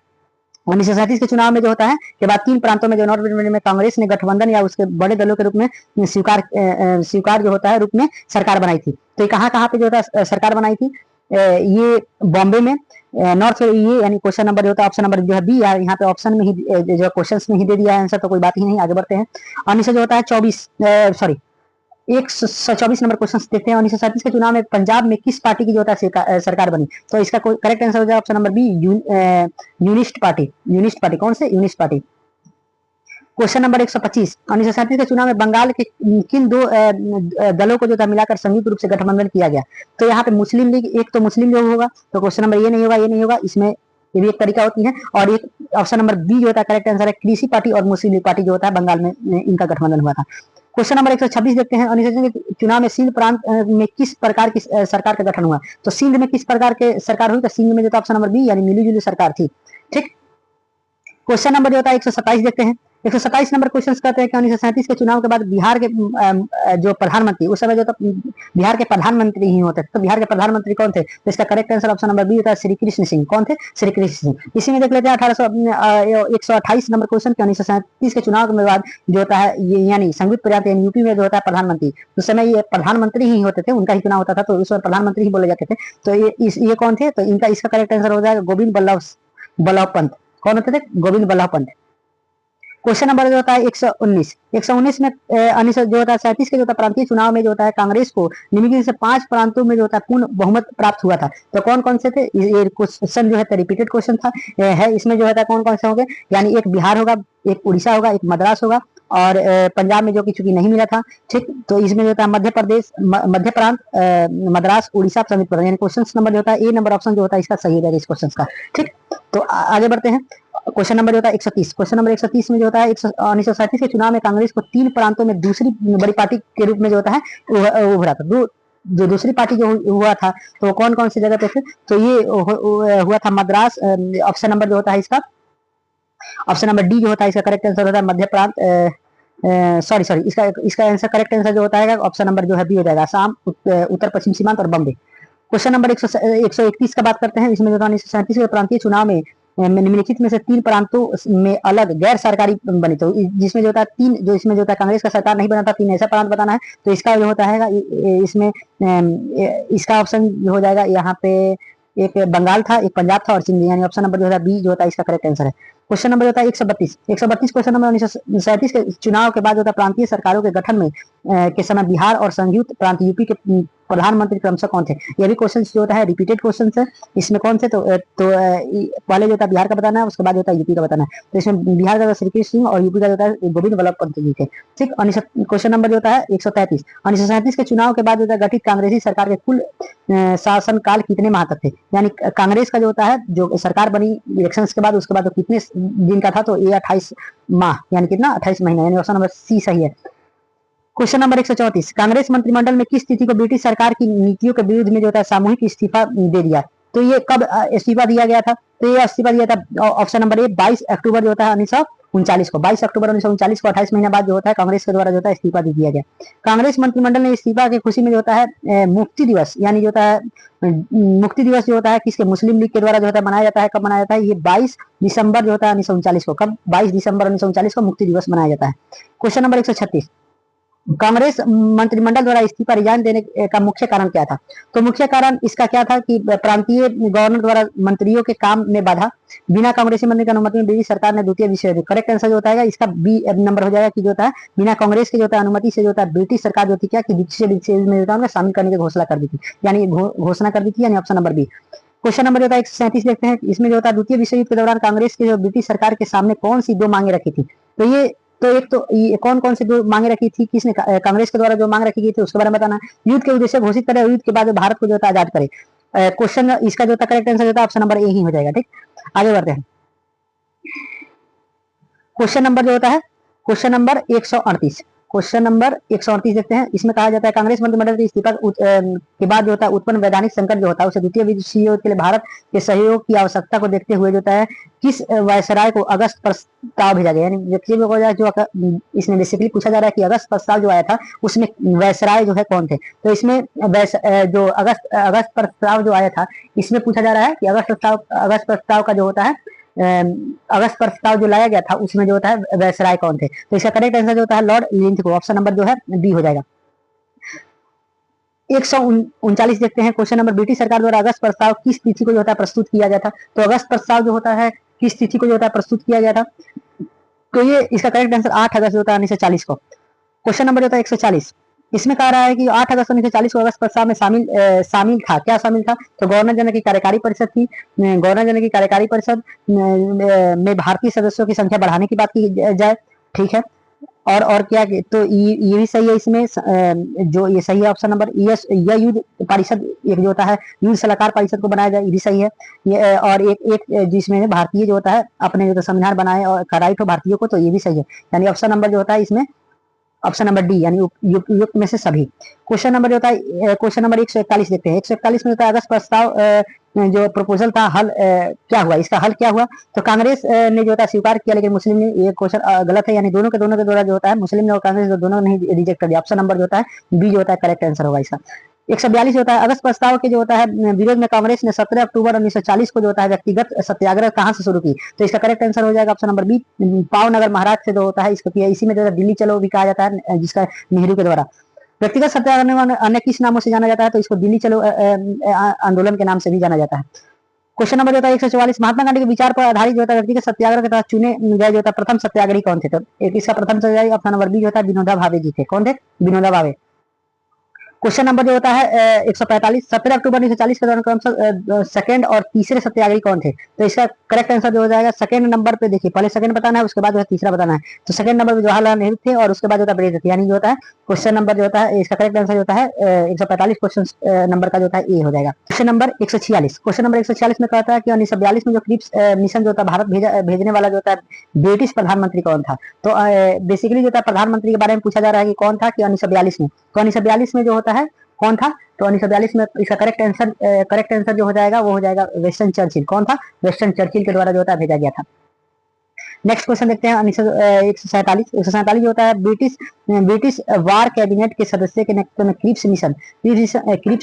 1937 के चुनाव में जो होता है के बाद 3 प्रांतों में जो नॉर्थ वेस्ट में कांग्रेस ने गठबंधन या उसके बड़े दलों के रूप में स्वीकार जो होता है रूप में सरकार बनाई थी। तो ये कहाँ कहाँ पे जो होता है सरकार बनाई थी? ये बॉम्बे में, नॉर्थ ये यानी क्वेश्चन नंबर जो होता है ऑप्शन नंबर जो है बी, यहाँ पे ऑप्शन में ही जो क्वेश्चन में ही दे दिया है आंसर, तो कोई बात ही नहीं। आगे बढ़ते हैं। 1900 जो होता है 124 नंबर क्वेश्चन देखते हैं। 1937 के चुनाव में पंजाब में किस पार्टी की जो होता है सरकार बनी? तो इसका करेक्ट आंसर हो जाए option number B Unionist party. कौन से? Unionist party. क्वेश्चन नंबर 125 1937 के चुनाव में बंगाल के किन 2 दलों को जो था मिलाकर संयुक्त रूप से गठबंधन किया गया? तो यहाँ पे मुस्लिम लीग, एक तो मुस्लिम लीग होगा, तो क्वेश्चन नंबर ये नहीं होगा, इसमें ये भी एक तरीका होती है। और एक ऑप्शन नंबर बी जो होता है करेक्ट आंसर है कृषि पार्टी और मुस्लिम लीग पार्टी जो होता है बंगाल में इनका गठबंधन हुआ था। क्वेश्चन नंबर 126 देखते हैं। 1937 के चुनाव में सिंध प्रांत में किस प्रकार की सरकार का गठन हुआ? तो सिंध में किस प्रकार के सरकार हुई? तो सिंध में जो था ऑप्शन नंबर बी यानी मिली जुली सरकार थी। ठीक। क्वेश्चन नंबर जो होता है 127 देखते हैं। 127 नंबर क्वेश्चन कहते हैं कि 1937 के चुनाव के बाद बिहार के जो प्रधानमंत्री उस समय जो था बिहार के प्रधानमंत्री ही होते थे। तो बिहार के प्रधानमंत्री कौन थे? तो इसका correct answer option number B होता है श्री कृष्ण सिंह। कौन थे? श्री कृष्ण सिंह। इसी में देख लेते हैं 128 नंबर क्वेश्चन के 1937 के चुनाव के बाद जो होता है ये यानी संयुक्त प्रजात यानी यूपी में जो होता है प्रधानमंत्री, उस समय ये प्रधानमंत्री ही होते थे, उनका ही चुनाव होता था, तो उस समय प्रधानमंत्री ही बोले जाते थे। तो ये कौन थे? तो इनका इसका करेक्ट आंसर हो जाएगा गोविंद बल्लभ पंत। कौन होते थे? गोविंद बल्लभ पंत। क्वेश्चन नंबर जो होता है 119 में 1937 के जो होता है प्रांतीय चुनाव में जो होता है कांग्रेस को निम्नलिखित से 5 प्रांतों में जो होता है पूर्ण बहुमत प्राप्त हुआ था। तो कौन कौन से थे? ये क्वेश्चन जो है रिपीटेड क्वेश्चन था है। इसमें जो है कौन कौन से होंगे? यानी एक बिहार होगा, एक उड़ीसा होगा, एक मद्रास होगा और पंजाब में जो कि चूंकि नहीं मिला था, ठीक। तो इसमें जो होता है मध्य प्रदेश, मध्य प्रांत, मद्रास, उड़ीसा, समेत प्रदेश। यानी क्वेश्चन नंबर जो होता है ए नंबर ऑप्शन जो होता है इसका सही हो जाएगा इस क्वेश्चन का, ठीक। तो आगे बढ़ते हैं। क्वेश्चन नंबर जो होता है 130। क्वेश्चन नंबर 130 में जो होता है 1937 के चुनाव में कांग्रेस को 3 प्रांतों में दूसरी बड़ी पार्टी के रूप में जो होता है उभरा था। जो दूसरी पार्टी जो हुआ था तो कौन कौन सी जगह पे थे, तो ये हुआ था मद्रास। ऑप्शन नंबर जो होता है इसका, ऑप्शन नंबर डी जो होता है इसका करेक्ट आंसर होता है मध्य प्रांत। सॉरी सॉरी, इसका आंसर करेक्ट आंसर जो होता है ऑप्शन नंबर जो है बी हो जाएगा, असम, उत्तर पश्चिम सीमांत और बम्बे। क्वेश्चन नंबर 131 का बात करते हैं। इसमें जो 1937 के प्रांतीय चुनाव में निम्नलिखित में से 3 प्रांतों में अलग गैर सरकारी बनी, तो जिसमें जो होता है 3, जो इसमें जो होता है कांग्रेस का सरकार नहीं बना था, 3 ऐसा प्रांत बताना है। तो इसका जो होता है इसमें इसका ऑप्शन जो हो जाएगा यहाँ पे एक बंगाल था, एक पंजाब था और सिंध, यानी ऑप्शन नंबर जो है बी जो होता है इसका करेक्ट आंसर है। क्वेश्चन नंबर होता है 132 क्वेश्चन नंबर 1937 के चुनाव के बाद जो था प्रांतीय सरकारों के गठन में के समय बिहार और संयुक्त प्रांत यूपी के प्रधानमंत्री क्रमशः कौन थे। ये भी क्वेश्चन जो होता है रिपीटेड क्वेश्चन है। इसमें कौन से, तो पहले जो होता है बिहार का बताना है, उसके बाद जो होता है यूपी का बताना है। तो इसमें बिहार का श्री कृष्ण सिंह और यूपी का जो होता है गोविंद वल्लभ पंत जी थे, ठीक। क्वेश्चन नंबर जो होता है 133। 1937 के चुनाव के बाद जो है गठित कांग्रेसी सरकार के कुल शासन काल कितने माह तक थे, यानी कांग्रेस का जो होता है जो सरकार बनी इलेक्शन के बाद, उसके बाद तो कितने दिन का था, तो ये 28 माह, यानी कितना 28 महीना, यानी ऑप्शन नंबर सी सही है। Question number 134। कांग्रेस मंत्रिमंडल में किस तिथि को ब्रिटिश सरकार की नीतियों के विरुद्ध में जो था सामूहिक इस्तीफा दे दिया, तो ये कब इस्तीफा दिया गया था, तो ये इस्तीफा दिया था ऑप्शन नंबर ए 22 अक्टूबर जो होता है 1939 को। 22 अक्टूबर 1939 को 28 महीना बाद जो होता है कांग्रेस के द्वारा जो होता है इस्तीफा दे दिया गया। कांग्रेस मंत्रिमंडल ने इस्तीफा की खुशी में जो होता है मुक्ति दिवस, यानी जो होता है मुक्ति दिवस जो होता है किसके, मुस्लिम लीग के द्वारा जो होता है मनाया जाता है। कब मनाया जाता है, ये 22 दिसंबर जो होता है 1939 को। कब, 22 दिसंबर 1939 को मुक्ति दिवस मनाया जाता है। Question number 136। कांग्रेस मंत्रिमंडल द्वारा इस्तीफा रिजाइन देने का मुख्य कारण क्या था, तो मुख्य कारण इसका क्या था कि प्रांतीय गवर्नर द्वारा मंत्रियों के काम में बाधा, बिना कांग्रेसी मंत्री की अनुमति में ब्रिटिश सरकार ने द्वितीय विश्व युद्ध। करेक्ट आंसर जो होता है इसका बी नंबर हो जाएगा कि जो होता है बिना कांग्रेस के जो होता है अनुमति से जो होता है ब्रिटिश सरकार जो थी क्या कि द्वितीय विश्व युद्ध में जो शामिल करने की घोषणा कर दी थी, यानी घोषणा कर दी थी, यानी option number B. Question number जो होता है 137 देखते हैं। इसमें जो होता है द्वितीय विश्व युद्ध के दौरान कांग्रेस के जो ब्रिटिश सरकार के सामने कौन सी 2 मांगे रखी थी, तो ये तो एक तो ये कौन कौन से 2 मांगे रखी थी, किसने, कांग्रेस के द्वारा जो मांग रखी गई थी उसके बारे में बताना। युद्ध के उद्देश्य घोषित करे, युद्ध के बाद भारत को जो है आजाद करे। क्वेश्चन इसका जो करेक्ट आंसर होता है ऑप्शन नंबर ए ही हो जाएगा, ठीक। आगे बढ़ते हैं। क्वेश्चन नंबर जो होता है क्वेश्चन नंबर 138। क्वेश्चन नंबर 138 देखते हैं। इसमें कहा जाता है कांग्रेस मंत्रिमंडल के इस्तीफा के बाद जो होता है उत्पन्न वैधानिक संकट जो होता है उसे द्वितीय विश्व युद्ध के लिए भारत के सहयोग की आवश्यकता को देखते हुए जो होता है किस वायसराय को अगस्त प्रस्ताव भेजा गया, यानी जो इसमें बेसिकली पूछा जा रहा है कि अगस्त प्रस्ताव जो आया था उसमें वायसराय जो है कौन थे, तो इसमें जो अगस्त प्रस्ताव जो आया था इसमें पूछा जा रहा है कि अगस्त प्रस्ताव का जो होता है अगस्त प्रस्ताव जो लाया गया था उसमें जो होता है वायसराय कौन थे, तो इसका करेक्ट आंसर जो होता है लॉर्ड लिंथगो। ऑप्शन नंबर जो है बी हो जाएगा। 139 देखते हैं। क्वेश्चन नंबर ब्रिटिश सरकार द्वारा अगस्त प्रस्ताव किस तिथि को जो होता है प्रस्तुत किया गया था, तो अगस्त प्रस्ताव जो होता है किस तिथि को जो होता है प्रस्तुत किया गया था, तो ये इसका करेक्ट आंसर 8 अगस्त जो होता है 1940 को। क्वेश्चन नंबर होता है 140। इसमें कहा रहा है कि 8 अगस्त 1940 को अगस्त प्रस्ताव में शामिल था, क्या शामिल था, तो गवर्नर जनरल की कार्यकारी परिषद थी। गवर्नर जनरल की कार्यकारी परिषद में भारतीय सदस्यों की संख्या बढ़ाने की बात की जाए, ठीक है। और क्या, तो ये भी सही है। इसमें जो ये सही है ऑप्शन नंबर यह युद्ध परिषद एक जो होता है युद्ध सलाहकार परिषद को बनाया जाए, ये भी सही है। ये और एक जिसमें भारतीय जो होता है अपने जो संविधान बनाए और राइट हो भारतीयों को, तो ये भी सही है, यानी ऑप्शन नंबर जो होता है इसमें ऑप्शन नंबर डी, यानी युक्त में से सभी। क्वेश्चन नंबर जो होता है क्वेश्चन नंबर 141 देखते हैं। 141 में होता है अगस्त प्रस्ताव जो प्रपोजल था हल क्या हुआ, इसका हल क्या हुआ, तो कांग्रेस ने जो होता है स्वीकार किया लेकिन मुस्लिम ने, ये क्वेश्चन गलत है, यानी दोनों के द्वारा जो होता है मुस्लिम ने और कांग्रेस दोनों ने रिजेक्ट कर दिया। ऑप्शन नंबर जो होता है बी जो होता है करेक्ट आंसर होगा इसका। 142 होता है अगस्त प्रस्ताव के जो होता है विरोध में कांग्रेस ने 17 अक्टूबर 1940 को जो होता है व्यक्तिगत सत्याग्रह कहां से शुरू की, तो इसका करेक्ट आंसर हो जाएगा ऑप्शन नंबर बी पावनगर महाराज से जो होता है इसको किया। इसी में जो है दिल्ली चलो भी कहा जाता है जिसका नेहरू के द्वारा। व्यक्तिगत सत्याग्रह अन्य किस नामों से जाना जाता है, तो इसको दिल्ली चलो आंदोलन के नाम से भी जाना जाता है। क्वेश्चन नंबर जो होता है 144 महात्मा गांधी के विचार पर आधारित जो होता है व्यक्तिगत सत्याग्रह के तहत चुने गए जो होता है प्रथम सत्याग्रही कौन थे, तो इसका प्रथम सत्याग्रही ऑप्शन नंबर बी जो होता है विनोबा भावे जी थे। कौन थे, विनोबा भावे। क्वेश्चन नंबर जो होता है 145, 17 अक्टूबर 1940 के दौरान क्रमशः सेकंड और तीसरे सत्याग्रही कौन थे? तो इसका करेक्ट आंसर जो हो जाएगा सेकंड नंबर पे, देखिए पहले सेकंड बताना है, उसके बाद जो है तीसरा बताना है। तो सेकंड नंबर पे जवाहरलाल नेहरू थे और उसके बाद जो होता है ब्रिजेश थे, यानी जो होता है क्वेश्चन नंबर जो होता है इसका करेक्ट आंसर जो होता है 145 क्वेश्चन नंबर का जो होता है ए हो जाएगा। क्वेश्चन नंबर 146, क्वेश्चन नंबर 146 में कहता है कि 1942 में जो क्रिप्स मिशन जो होता है भारत भेजने वाला जो होता है ब्रिटिश प्रधानमंत्री कौन था? तो बेसिकली जो होता है प्रधानमंत्री के बारे में पूछा जा रहा है कि कौन था कि 1942 में। तो 1942 में जो होता है कौन था? तो 1942 में इसका करेक्ट आंसर जो हो जाएगा वो हो जाएगा वेस्टर्न चर्चिल। कौन था? वेस्टर्न चर्चिल के द्वारा जो होता है भेजा गया था। नेक्स्ट क्वेश्चन देखते हैं 147 जो होता है ब्रिटिश वार कैबिनेट के सदस्य के नेतृत्व में क्रिप्स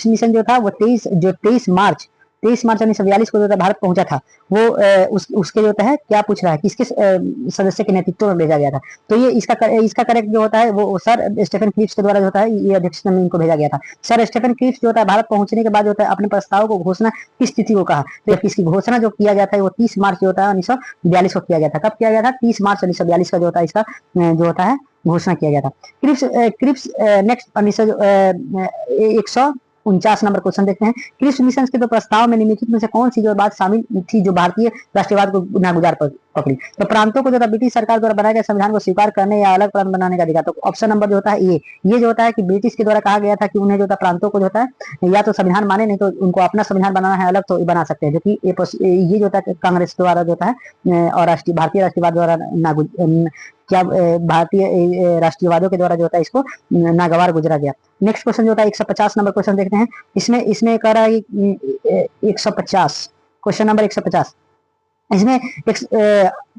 मिशन जो था वो 23 मार्च 1942 को जो था भारत पहुंचा था, वो उसके जो होता है क्या पूछ रहा है, किसके सदस्य के नेतृत्व में भेजा गया था? तो ये इसका करेक्ट जो होता है वो सर स्टीफन क्रिप्स के द्वारा जो होता है ये अध्यक्षता में इनको भेजा गया था। सर स्टीफन क्रिप्स जो होता है भारत पहुंचने के बाद जो होता है अपने प्रस्ताव को घोषणा किस तिथि को कहा? तो इसकी घोषणा जो किया गया था वो 30 मार्च जो होता है 1942 को किया गया था। कब किया गया था? 30 मार्च 1942 का जो होता है इसका जो होता है घोषणा किया गया था। क्रिप्स नेक्स्ट 149 नंबर क्वेश्चन देखते हैं। क्रिप्स मिशन के तो प्रस्ताव में निम्नलिखित में से कौन सी जो बात शामिल थी जो भारतीय राष्ट्रवाद को नागुजार पकड़ी? तो प्रांतों को जो था ब्रिटिश सरकार द्वारा बनाए गए संविधान को स्वीकार करने या अलग प्रांत बनाने का अधिकार। तो ऑप्शन नंबर जो होता है ये जो होता है कि ब्रिटिश के द्वारा कहा गया था कि उन्हें जो होता है प्रांतों को जो होता है या तो संविधान माने, नहीं तो उनको अपना संविधान बनाना है अलग तो बना सकते हैं, जो कि ये जो होता है कांग्रेस द्वारा जो होता है और भारतीय राष्ट्रवाद द्वारा क्या भारतीय राष्ट्रवादियों के द्वारा जो होता है इसको नागवार गुजरा गया। नेक्स्ट क्वेश्चन जो होता है 150 नंबर क्वेश्चन देखते हैं। इसमें कह रहा है 150 क्वेश्चन नंबर 150 इसमें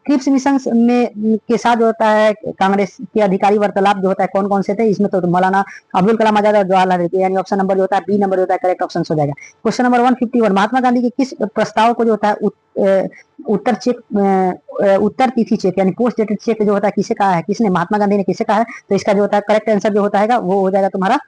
क्रिप्स मिशन में के साथ जो होता है कांग्रेस के अधिकारी वार्तालाप जो होता है कौन कौन से थे? इसमें तो मौलाना अब्दुल कलाम आजाद और जवाहरलाल नेहरू, यानी ऑप्शन नंबर जो होता है बी नंबर जो होता है करेक्ट ऑप्शन हो जाएगा। क्वेश्चन नंबर 151 महात्मा गांधी के किस प्रस्ताव को जो होता है उत्तर तिथि चेक यानी पोस्ट डेटेड चेक जो होता है किसे कहा है? किसने? महात्मा गांधी ने किसे कहा है? तो इसका जो होता है करेक्ट आंसर जो होता है वो हो जाएगा तुम्हारा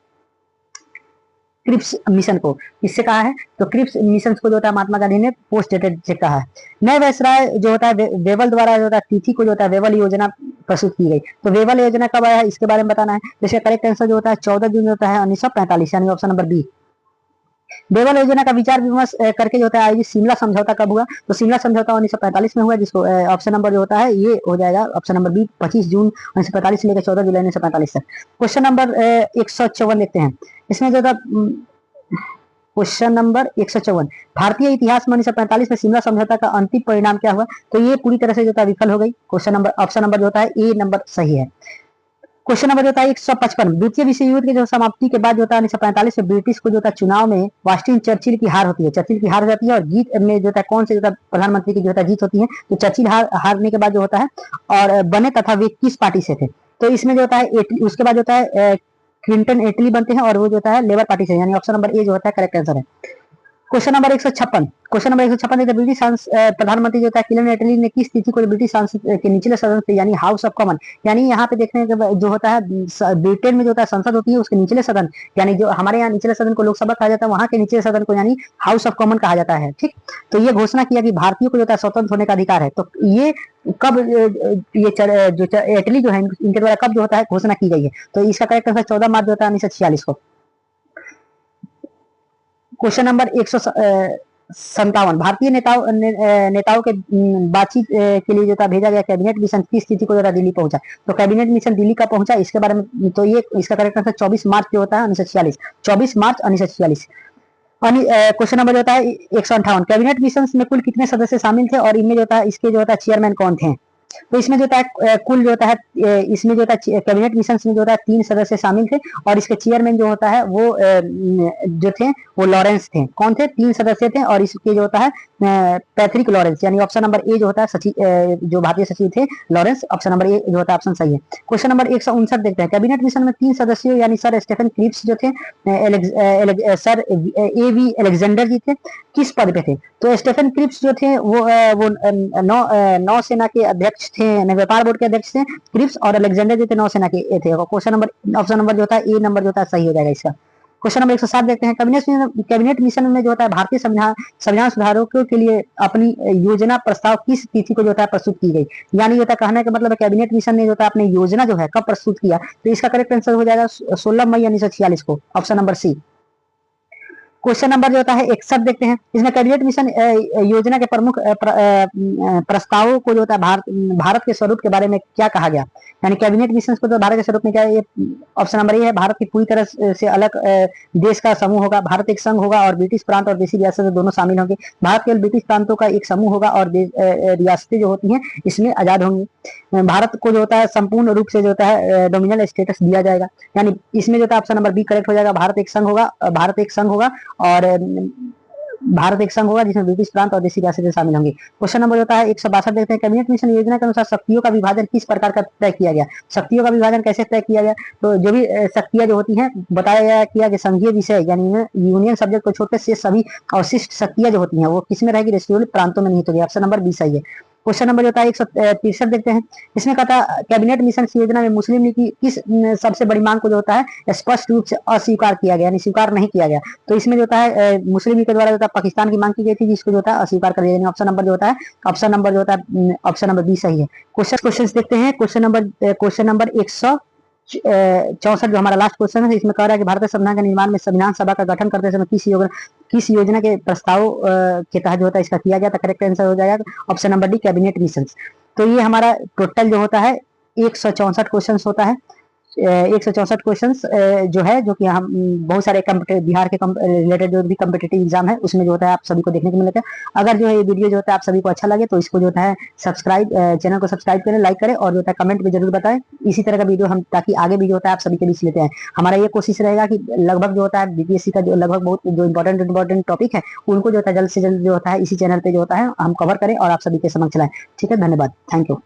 क्रिप्स मिशन को किससे कहा है? तो क्रिप्स मिशन को जो होता है महात्मा गांधी ने पोस्ट डेटेड से कहा है। नए वायसराय जो होता है वेवल द्वारा जो होता है तिथि को जो होता है वेवल योजना प्रस्तुत की गई। तो वेवल योजना कब आया है इसके बारे में बताना है। जैसे करेक्ट आंसर जो होता है 14 जून जो होता है 1945, यानी ऑप्शन नंबर बी। वेवल योजना का विचार विमर्श करके जो होता है आयोजित शिमला समझौता कब हुआ? तो शिमला समझौता 1945 में हुआ, जिसको ऑप्शन नंबर जो होता है ये हो जाएगा ऑप्शन नंबर बी 25 जून 1945 से लेकर 14 जुलाई 1945 तक। क्वेश्चन नंबर 154 देखते हैं। इसमें जो था क्वेश्चन नंबर 154 भारतीय इतिहास में 1945 में शिमला समझौता का अंतिम परिणाम क्या हुआ? तो ये पूरी तरह से जो था विफल हो गई। क्वेश्चन नंबर ऑप्शन नंबर जो होता है ए नंबर सही है। क्वेश्चन नंबर जो होता है 155 द्वितीय विश्व युद्ध के जो समाप्ति के बाद जो होता है 1945 में ब्रिटिश को जो होता है चुनाव में वास्टिन चर्चिल की हार होती है। चर्चिल की हार हो जाती है और जीत में जो होता है कौन से जो होता है प्रधानमंत्री की जो होता है जीत होती है। तो चर्चिल हारने के बाद जो होता है और बने तथा वे किस पार्टी से थे? तो इसमें जो होता है उसके बाद जो होता है क्लिंटन एटली बनते हैं और वो जो होता है लेबर पार्टी से, यानी ऑप्शन नंबर ए जो होता है करेक्ट आंसर है। क्वेश्चन नंबर 156 ब्रिटिश प्रधानमंत्री जो होता है क्लिंटन एटली ने किस तिथि को ब्रिटिश संसद के निचले सदन से यानी हाउस ऑफ कॉमन, यानी यहाँ पे देखने जो होता है ब्रिटेन में जो होता है संसद होती है उसके निचले सदन, यानी जो हमारे यहाँ निचले सदन को लोकसभा कहा जाता है वहां के निचले सदन को यानी हाउस ऑफ कॉमन कहा जाता है। ठीक, तो ये घोषणा किया कि भारतीयों को जो होता है स्वतंत्र होने का अधिकार है। तो ये कब ये जो एटली जो है इनके द्वारा कब जो होता है घोषणा की गई है? तो इसका करेक्ट आंसर 14 मार्च जो होता है 1946 को। क्वेश्चन नंबर 157 भारतीय नेताओं के बातचीत के लिए जो था भेजा गया कैबिनेट मिशन किस तिथि को जो था दिल्ली पहुंचा? तो कैबिनेट मिशन दिल्ली का पहुंचा इसके बारे में, तो ये इसका करेक्ट आंसर 24 मार्च जो होता है 1946, 24 मार्च 1946। क्वेश्चन नंबर जो होता है 158 कैबिनेट मिशन में कुल कितने सदस्य शामिल थे और इनमें जो होता है इसके जो होता है चेयरमैन कौन थे? तो इसमें जो होता है कुल जो होता है इसमें जो होता है कैबिनेट मिशन में जो होता है 3 सदस्य शामिल थे और इसके चेयरमैन जो होता है वो जो थे वो लॉरेंस थे। कौन थे? 3 सदस्य थे और इसके जो होता है पैट्रिक लॉरेंस, यानी ऑप्शन नंबर ए जो होता है सचिव जो भारतीय सचिव थे लॉरेंस, ऑप्शन नंबर ए जो होता है ऑप्शन सही है। क्वेश्चन नंबर 159 देखते हैं कैबिनेट मिशन में 3 सदस्यों यानी सर स्टीफन क्रिप्स जो थे सर A.V. अलेक्जेंडर जी थे किस पद पे थे? तो स्टीफन क्रिप्स जो थे वो नौसेना के अध्यक्ष थे, व्यापार बोर्ड के अध्यक्ष थे क्रिप्स, और अलेक्जेंडर जो थे नौसेना के थे। क्वेश्चन नंबर ऑप्शन नंबर जो होता है ए नंबर जो होता है सही हो जाएगा इसका। क्वेश्चन नंबर 107 देखते हैं। कैबिनेट मिशन में जो होता है भारतीय संविधान सुधारों के लिए अपनी योजना प्रस्ताव किस तिथि को जो होता है प्रस्तुत की गई। यानी होता है कहने का मतलब है कैबिनेट मिशन ने जो होता है अपनी योजना जो है कब प्रस्तुत किया, तो इसका करेक्ट आंसर हो जाएगा 16 मई 1946 को, option number C. Question number जो होता है 61 देखते हैं। इसमें कैबिनेट मिशन योजना के प्रमुख प्रस्तावों को जो होता है भारत के स्वरूप के बारे में क्या कहा गया। यानी कैबिनेट मिशन को तो भारत के स्वरूप में क्या है, ये ऑप्शन नंबर ए है, भारत की पूरी तरह से अलग देश का समूह होगा, भारत एक संघ होगा और ब्रिटिश प्रांत और देशी रियासतें दोनों शामिल होंगे। भारत केवल ब्रिटिश प्रांतों का एक समूह होगा और रियासतें जो होती हैं इसमें आजाद होंगी। भारत को जो होता है संपूर्ण रूप से जो होता है डोमिनियल स्टेटस दिया जाएगा। यानी इसमें जो होता है ऑप्शन नंबर बी करेक्ट हो जाएगा, भारत एक संघ होगा, भारत एक संघ होगा और भारत एक संघ होगा जिसमें ब्रिटिश प्रांत और देशी रियासतें शामिल होंगी। क्वेश्चन नंबर होता है 162 देखते हैं। कैबिनेट मिशन योजना के अनुसार शक्तियों का विभाजन किस प्रकार का तय किया गया। शक्तियों का विभाजन कैसे तय किया गया, तो जो भी शक्तियां जो होती हैं बताया गया किया कि संघीय विषय यानी यूनियन सब्जेक्ट को छोड़कर से सभी अवशिष्ट शक्तियां जो होती हैं वो किसमें रहेगी, रेसिडुअल प्रांतों में नहीं होगी। ऑप्शन नंबर बी सही है। क्वेश्चन नंबर जो होता है 163 देखते हैं। इसमें कहता कैबिनेट मिशन की योजना में मुस्लिम लीग की किस सबसे बड़ी मांग को जो होता है स्पष्ट रूप से अस्वीकार किया गया, यानी स्वीकार नहीं किया गया। तो इसमें जो होता है मुस्लिम लीग के द्वारा जो होता है पाकिस्तान की मांग की गई थी जिसको जो होता है अस्वीकार कर दिया गया। ऑप्शन नंबर जो होता है ऑप्शन नंबर बी सही है। क्वेश्चन देखते हैं। क्वेश्चन नंबर 164 जो हमारा लास्ट क्वेश्चन है, इसमें कह रहा है कि भारतीय संविधान के निर्माण में संविधान सभा का गठन करते समय किस योजना के प्रस्ताव के तहत जो होता है इसका किया गया। तो करेक्ट आंसर हो जाएगा option number D cabinet mission. तो ये हमारा टोटल जो होता है 164 क्वेश्चन होता है। 164 क्वेश्चन जो है जो कि हम बहुत सारे बिहार के रिलेटेड जो भी कम्पिटेटिव एग्जाम है उसमें जो होता है आप सभी को देखने को मिलता है। अगर जो है ये वीडियो जो होता है आप सभी को अच्छा लगे तो इसको जो होता है चैनल को सब्सक्राइब करें, लाइक करें और जो होता है कमेंट में जरूर बताएं इसी तरह का वीडियो हम ताकि आगे भी जो होता है आप सभी के बीच लेते हैं। हमारा ये कोशिश रहेगा कि लगभग जो होता है बीपीएससी का जो लगभग बहुत जो इंपॉर्टेंट टॉपिक है उनको जो होता है जल्द से जल्द जो होता है इसी चैनल पे जो होता है हम कवर करें और आप सभी के समक्ष लाएं। ठीक है, धन्यवाद, थैंक यू।